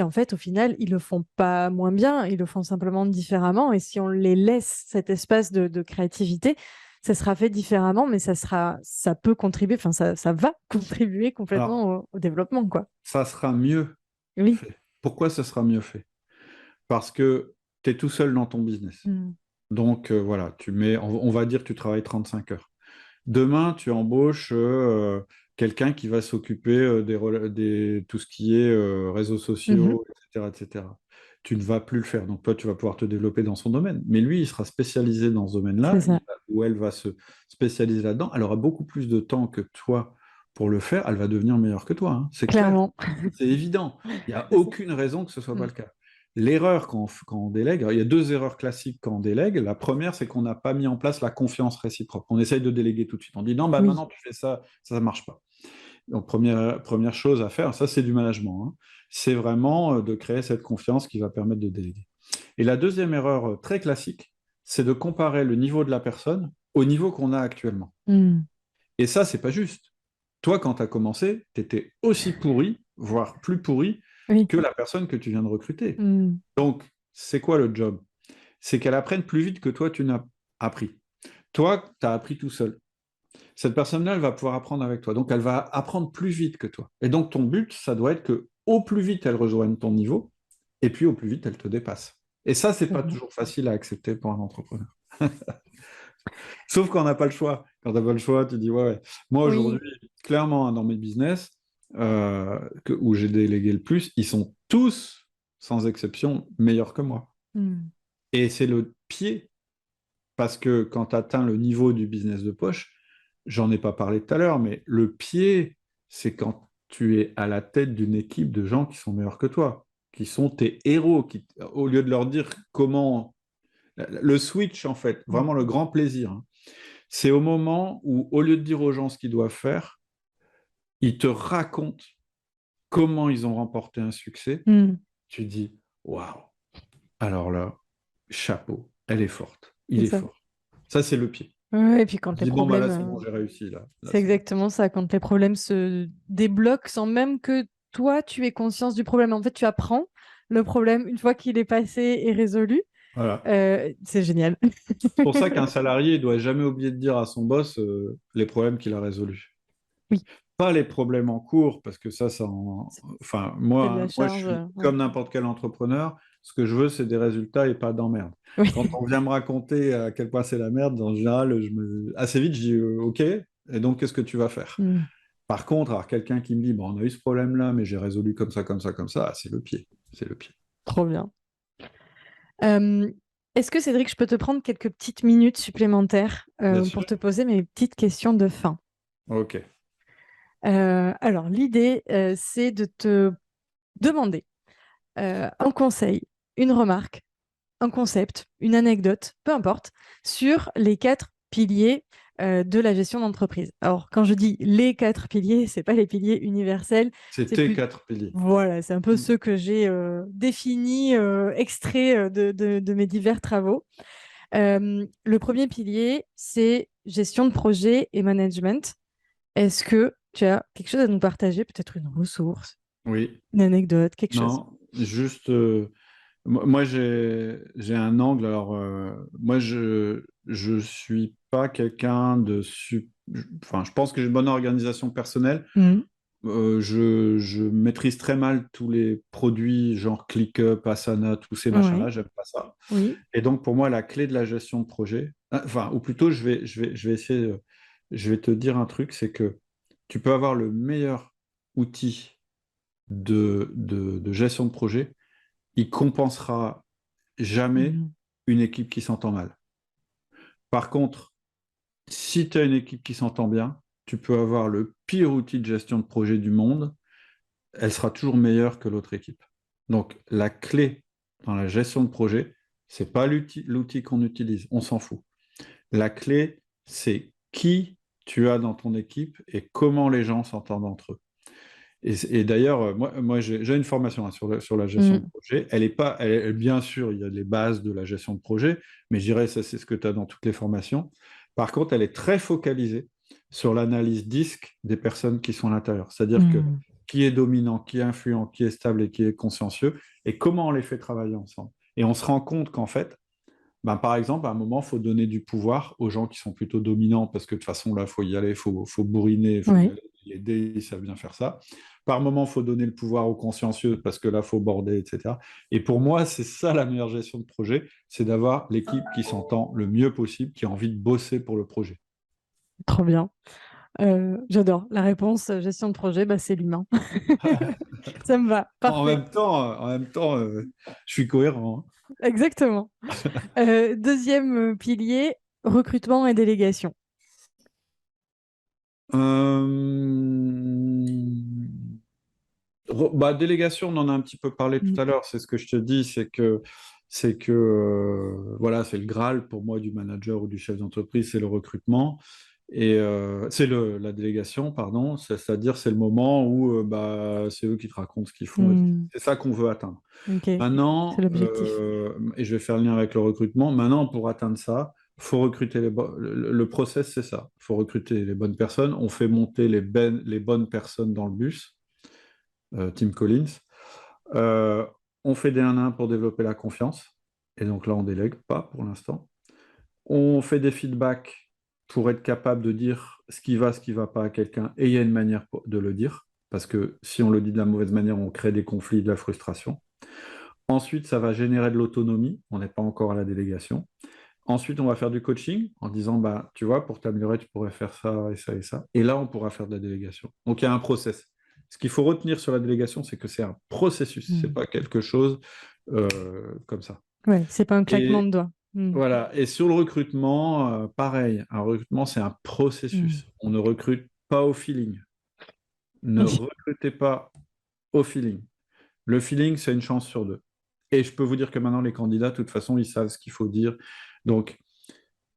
en fait, au final, ils le font pas moins bien. Ils le font simplement différemment. Et si on les laisse cet espace de créativité, ça sera fait différemment, mais ça peut contribuer. Enfin, ça va contribuer Alors, complètement au développement, quoi. ça sera mieux Oui. fait. Pourquoi ça sera mieux fait? Parce que tu es tout seul dans ton business. Mm. Donc, voilà, on va dire que tu travailles 35 heures. Demain, tu embauches quelqu'un qui va s'occuper tout ce qui est réseaux Mhm. sociaux, etc., etc. Tu ne vas plus le faire. Donc, toi, tu vas pouvoir te développer dans son domaine. Mais lui, il sera spécialisé dans ce C'est domaine-là, ça, ou elle va se spécialiser là-dedans. Elle aura beaucoup plus de temps que toi pour le faire. Elle va devenir meilleure que toi, hein. C'est clair. clairement. C'est évident. Il n'y a C'est ça. aucune raison que ce ne soit pas Mm. le cas. L'erreur quand on délègue, alors, il y a deux erreurs classiques quand on délègue. La première, c'est qu'on n'a pas mis en place la confiance réciproque. On essaye de déléguer tout de suite. On dit non, bah Oui. maintenant tu fais ça, ça ne marche pas. Donc, première chose à faire, ça c'est du management, hein. C'est vraiment de créer cette confiance qui va permettre de déléguer. Et la deuxième erreur très classique, c'est de comparer le niveau de la personne au niveau qu'on a actuellement. Mm. Et ça, c'est pas juste. Toi, quand tu as commencé, tu étais aussi pourri, voire plus pourri Oui. que la personne que tu viens de recruter. Mm. Donc, c'est quoi le job? C'est qu'elle apprenne plus vite que toi, tu n'as appris. Toi, tu as appris tout seul. Cette personne-là, elle va pouvoir apprendre avec toi. Donc, elle va apprendre plus vite que toi. Et donc, ton but, ça doit être que au plus vite, elle rejoigne ton niveau, et puis au plus vite, elle te dépasse. Et ça, c'est pas Clairement. toujours facile à accepter pour un entrepreneur. Sauf quand on n'a pas le choix. Quand tu n'as pas le choix, tu dis, ouais, ouais. Moi, Oui. aujourd'hui, clairement, hein, dans mes business, où j'ai délégué le plus, ils sont tous, sans exception, meilleurs que moi. Mm. Et c'est le pied. Parce que quand tu atteins le niveau du business de poche, j'en ai pas parlé tout à l'heure, mais le pied, c'est quand tu es à la tête d'une équipe de gens qui sont meilleurs que toi, qui sont tes héros, au lieu de leur dire comment... Le switch, en fait, Mm. vraiment le grand plaisir, hein, c'est au moment où, au lieu de dire aux gens ce qu'ils doivent faire, ils te racontent comment ils ont remporté un succès. Mm. Tu dis, waouh, alors là, chapeau, elle est forte, il C'est est ça. fort. Ça, c'est le pied. Ouais, et puis quand Je les dis, bon, bah là, problèmes, c'est bon, j'ai réussi, là. Là, c'est c'est bon. exactement ça, quand les problèmes se débloquent sans même que toi, tu aies conscience du problème. En fait, tu apprends le problème une fois qu'il est passé et résolu. Voilà. C'est génial. C'est pour ça qu'un salarié ne doit jamais oublier de dire à son boss les problèmes qu'il a résolus. Oui, Pas les problèmes en cours, parce que c'est enfin, c'est de la moi, je charge. suis Ouais. comme n'importe quel entrepreneur. Ce que je veux, c'est des résultats et pas d'emmerde. Oui. Quand on vient me raconter à quel point c'est la merde, en général, assez vite, je dis OK, et donc, qu'est-ce que tu vas faire? Mm. Par contre, alors quelqu'un qui me dit, bon, on a eu ce problème-là, mais j'ai résolu comme ça, comme ça, comme ça, ah, c'est le pied. C'est le pied. Trop bien. Euh, Est-ce que Cédric, je peux te prendre quelques petites minutes supplémentaires Bien pour sûr. te poser mes petites questions de fin? OK. Alors, l'idée, c'est de te demander un conseil, une remarque, un concept, une anecdote, peu importe, sur les quatre piliers de la gestion d'entreprise. Alors, quand je dis les quatre piliers, c'est pas les piliers universels, c'est C'était plus, quatre piliers. voilà, c'est un peu ceux que j'ai définis, extraits de mes divers travaux. Le premier pilier, c'est gestion de projet et management. Est-ce que tu as quelque chose à nous partager, peut-être une ressource, Oui. une anecdote, quelque chose? Non, juste, moi j'ai un angle. Alors, moi je suis pas quelqu'un enfin, je pense que j'ai une bonne organisation personnelle. Mhm. Je maîtrise très mal tous les produits genre ClickUp, Asana, tous ces Ouais, machins-là, j'aime pas ça. oui. Et donc pour moi, la clé de la gestion de projet, enfin, ou plutôt je vais essayer, je vais te dire un truc, c'est que tu peux avoir le meilleur outil de gestion de projet, il compensera jamais Mhm. une équipe qui s'entend mal. Par contre, si tu as une équipe qui s'entend bien, tu peux avoir le pire outil de gestion de projet du monde, elle sera toujours meilleure que l'autre équipe. Donc, la clé dans la gestion de projet, c'est pas l'outil qu'on utilise, on s'en fout. La clé, c'est qui tu as dans ton équipe et comment les gens s'entendent entre eux. Et d'ailleurs, moi j'ai une formation sur la gestion de Mhm. projet. Elle est pas, bien sûr, il y a les bases de la gestion de projet, mais je dirais ça, c'est ce que tu as dans toutes les formations. Par contre, elle est très focalisée sur l'analyse disque des personnes qui sont à l'intérieur. C'est-à-dire que Mhm. qui est dominant, qui est influent, qui est stable et qui est consciencieux, et comment on les fait travailler ensemble. Et on se rend compte qu'en fait, ben, par exemple, à un moment, il faut donner du pouvoir aux gens qui sont plutôt dominants, parce que de toute façon, là, il faut y aller, faut bourriner, il faut y Ouais, aller, les aider, ils savent bien faire ça. Par moment, il faut donner le pouvoir aux consciencieux, parce que là, il faut border, etc. Et pour moi, c'est ça la meilleure gestion de projet, c'est d'avoir l'équipe qui s'entend le mieux possible, qui a envie de bosser pour le projet. trop bien. J'adore. La réponse, gestion de projet, bah, c'est l'humain. Ça me va. Parfait. En même temps, je suis cohérent. Exactement. Deuxième pilier, recrutement et délégation. Bah, délégation, on en a un petit peu parlé tout Mm. à l'heure. C'est ce que je te dis, c'est que voilà, c'est le Graal pour moi du manager ou du chef d'entreprise, c'est le recrutement et c'est la délégation, pardon. C'est-à-dire c'est le moment où bah, c'est eux qui te racontent ce qu'ils font. Mm. C'est ça qu'on veut atteindre. Ok, c'est Maintenant, l'objectif. et je vais faire le lien avec le recrutement. Maintenant, pour atteindre ça, faut recruter le process, c'est ça. Il faut recruter les bonnes personnes. On fait monter les bonnes personnes dans le bus. Tim Collins. Euh, on fait des 1-1 pour développer la confiance. Et donc là, on délègue pas pour l'instant. On fait des feedbacks pour être capable de dire ce qui va pas à quelqu'un. Et il y a une manière de le dire. Parce que si on le dit de la mauvaise manière, on crée des conflits, de la frustration. Ensuite, ça va générer de l'autonomie. On n'est pas encore à la délégation. Ensuite, on va faire du coaching en disant, bah, tu vois, pour t'améliorer, tu pourrais faire ça et ça et ça. Et là, on pourra faire de la délégation. Donc, il y a un process. Ce qu'il faut retenir sur la délégation, c'est que c'est un processus. C'est Mm. pas quelque chose comme ça. Ouais, c'est pas un claquement Et de doigts. Mm. voilà. Et sur le recrutement, pareil. Un recrutement, c'est un Mm. processus. On ne recrute pas au feeling. Ne Oui. recrutez pas au feeling. Le feeling, c'est une chance sur deux. Et je peux vous dire que maintenant, les candidats, de toute façon, ils savent ce qu'il faut dire. Donc,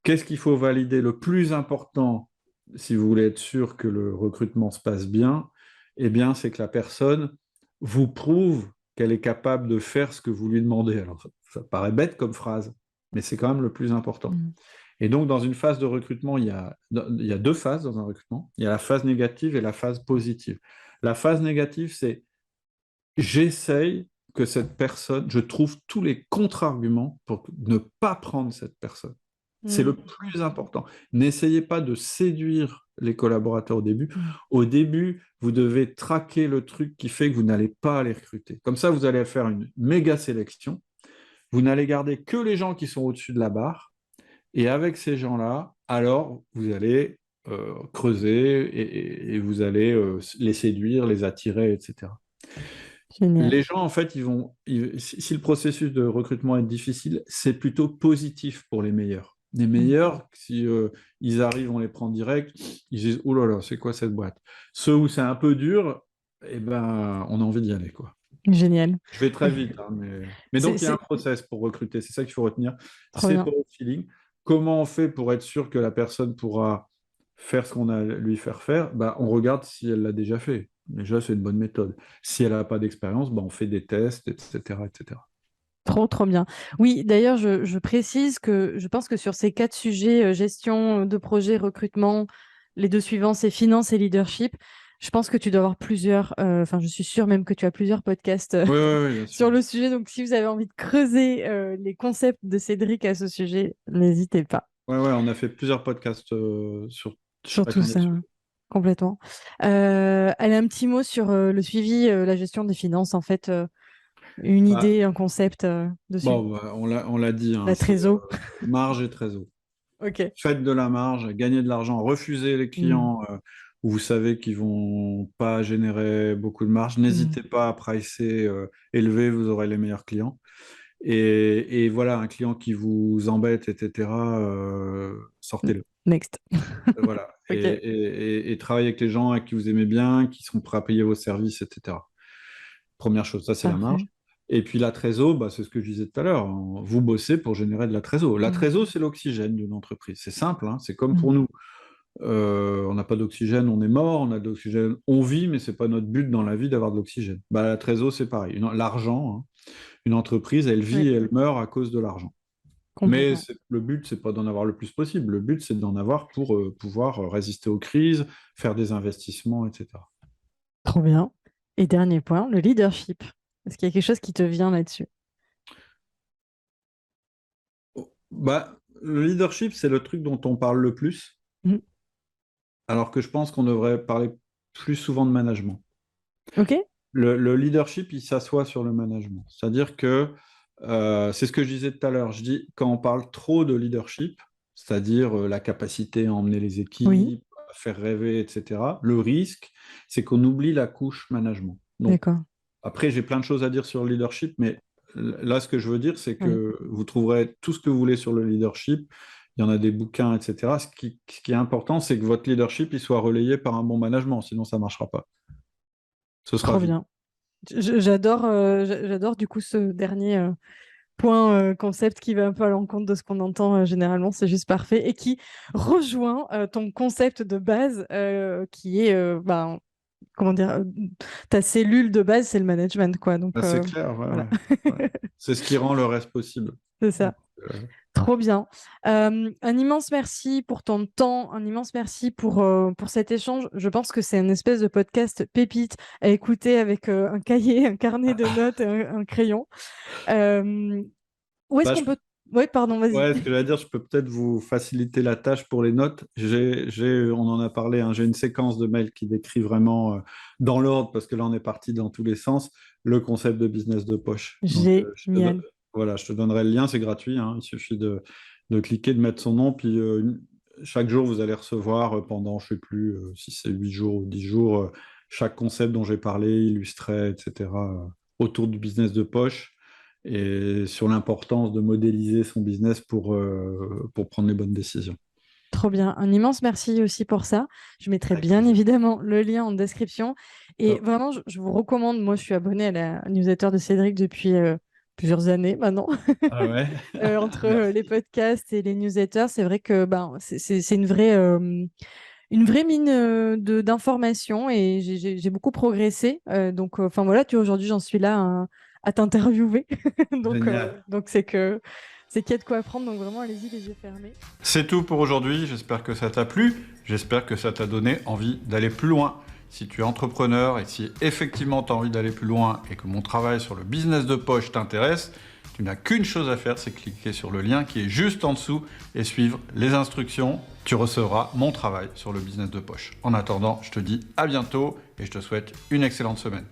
qu'est-ce qu'il faut valider? Le plus important, si vous voulez être sûr que le recrutement se passe bien, eh bien, c'est que la personne vous prouve qu'elle est capable de faire ce que vous lui demandez. Alors, ça paraît bête comme phrase, mais c'est quand même le plus important. Mm. Et donc, dans une phase de recrutement, il y a deux phases dans un recrutement. Il y a la phase négative et la phase positive. La phase négative, c'est j'essaye que cette personne, je trouve tous les contre-arguments pour ne pas prendre cette personne. C'est le Mm. plus important. N'essayez pas de séduire les collaborateurs au début. Mm. Au début, vous devez traquer le truc qui fait que vous n'allez pas les recruter. Comme ça, vous allez faire une méga sélection. Vous n'allez garder que les gens qui sont au-dessus de la barre. Et avec ces gens-là, alors, vous allez creuser et vous allez les séduire, les attirer, etc. Génial. Les gens, en fait, si le processus de recrutement est difficile, c'est plutôt positif pour les meilleurs. Les Mm. meilleurs, si ils arrivent, on les prend direct, ils disent, oh là là, c'est quoi cette boîte? Ceux où c'est un peu dur, eh ben, on a envie d'y aller, quoi. Génial. Je vais très vite, hein, mais donc il y a un C'est process pour recruter, c'est ça qu'il faut retenir. trop C'est bien. pas au feeling. Comment on fait pour être sûr que la personne pourra faire ce qu'on a à lui faire faire? Bah, on regarde si elle l'a déjà fait. Déjà, c'est une bonne méthode. Si elle n'a pas d'expérience, bah, on fait des tests, etc., etc. Trop, trop bien. Oui, d'ailleurs, je précise que je pense que sur ces quatre sujets, gestion de projet, recrutement, les deux suivants, c'est finance et leadership. Je pense que tu dois avoir plusieurs, enfin, je suis sûre même que tu as plusieurs podcasts Oui, oui, oui, bien sûr. sur le sujet. Donc, si vous avez envie de creuser les concepts de Cédric à ce sujet, n'hésitez pas. Ouais, ouais, on a fait plusieurs podcasts sur Sur tout chacun des ça, sujets. hein, complètement. Elle a un petit mot sur le suivi, la gestion des finances, en fait, une Bah, idée, un concept dessus. bon, bah, on l'a dit, hein, La c'est trésor. marge et trésor. Ok. Faites de la marge, gagnez de l'argent, refusez les Hmm. clients où vous savez qu'ils vont pas générer beaucoup de marge, n'hésitez pas à pricer élevé, vous aurez les meilleurs clients. Et voilà, un client qui vous embête, etc., sortez-le. Next. Voilà. Ok, Et travaillez avec les gens avec qui vous aimez bien, qui sont prêts à payer vos services, etc. Première chose, ça c'est la marge. parfait. Et puis la trésor, bah, c'est ce que je disais tout à l'heure. Vous bossez pour générer de la trésor. La Mm. trésor, c'est l'oxygène d'une entreprise. C'est simple, hein, c'est comme Mm. pour nous. On n'a pas d'oxygène, on est mort. On a de l'oxygène, on vit, mais c'est pas notre but dans la vie d'avoir de l'oxygène. Bah, la trésor, c'est pareil. L'argent, hein. Une entreprise, elle vit Oui, et elle meurt à cause de l'argent. Mais complètement. le but, c'est pas d'en avoir le plus possible. Le but, c'est d'en avoir pour pouvoir résister aux crises, faire des investissements, etc. Trop bien. Et dernier point, le leadership. Est-ce qu'il y a quelque chose qui te vient là-dessus? Bah, le leadership, c'est le truc dont on parle le plus, Mm. alors que je pense qu'on devrait parler plus souvent de management. Ok? Le leadership, il s'assoit sur le management. C'est-à-dire que c'est ce que je disais tout à l'heure. Je dis, quand on parle trop de leadership, c'est-à-dire la capacité à emmener les Oui, équipes, à faire rêver, etc., le risque, c'est qu'on oublie la couche management. Donc, d'accord. après, j'ai plein de choses à dire sur le leadership, mais là, ce que je veux dire, c'est Oui. que vous trouverez tout ce que vous voulez sur le leadership. Il y en a des bouquins, etc. Ce qui est important, c'est que votre leadership il soit relayé par un bon management, sinon ça ne marchera pas. Ce sera Trop vide. bien. J'adore du coup ce dernier point concept qui va un peu à l'encontre de ce qu'on entend généralement. C'est juste parfait et qui rejoint ton concept de base qui est ben, comment dire ta cellule de base, c'est le management quoi. Donc Ah, c'est clair, ouais, voilà, ouais, ouais. C'est ce qui rend le reste possible. c'est Donc, ça. Trop bien. Un immense merci pour ton temps, un immense merci pour cet échange. Je pense que c'est une espèce de podcast pépite à écouter avec un cahier, un carnet de notes et un crayon. Euh, Où est-ce bah, qu'on peut... Oui, pardon, vas-y. ouais, ce que j'allais dire, je peux peut-être vous faciliter la tâche pour les notes. On en a parlé, hein, j'ai une séquence de mails qui décrit vraiment dans l'ordre, parce que là, on est parti dans tous les sens, le concept de business de poche. Donc, Génial. voilà, je te donnerai le lien, c'est gratuit, hein, il suffit de cliquer, de mettre son nom, puis chaque jour, vous allez recevoir pendant, je ne sais plus si c'est 8 jours ou 10 jours, chaque concept dont j'ai parlé, illustré, etc., autour du business de poche et sur l'importance de modéliser son business pour prendre les bonnes décisions. Trop bien. Un immense merci aussi pour ça. Je mettrai Avec bien plaisir. évidemment le lien en description. Et Top. vraiment, je vous recommande, moi je suis abonnée à la newsletter de Cédric depuis plusieurs années maintenant. Ah ouais, Entre les merci. podcasts et les newsletters, c'est vrai que ben, c'est une vraie mine d'informations et j'ai beaucoup progressé. Donc, enfin voilà, tu vois, aujourd'hui, j'en suis là à t'interviewer. Génial. Donc c'est qu'il y a de quoi apprendre. Donc vraiment, allez-y, les yeux fermés. C'est tout pour aujourd'hui. J'espère que ça t'a plu. J'espère que ça t'a donné envie d'aller plus loin. Si tu es entrepreneur et si effectivement tu as envie d'aller plus loin et que mon travail sur le business de poche t'intéresse, tu n'as qu'une chose à faire, c'est cliquer sur le lien qui est juste en dessous et suivre les instructions. Tu recevras mon travail sur le business de poche. En attendant, je te dis à bientôt et je te souhaite une excellente semaine.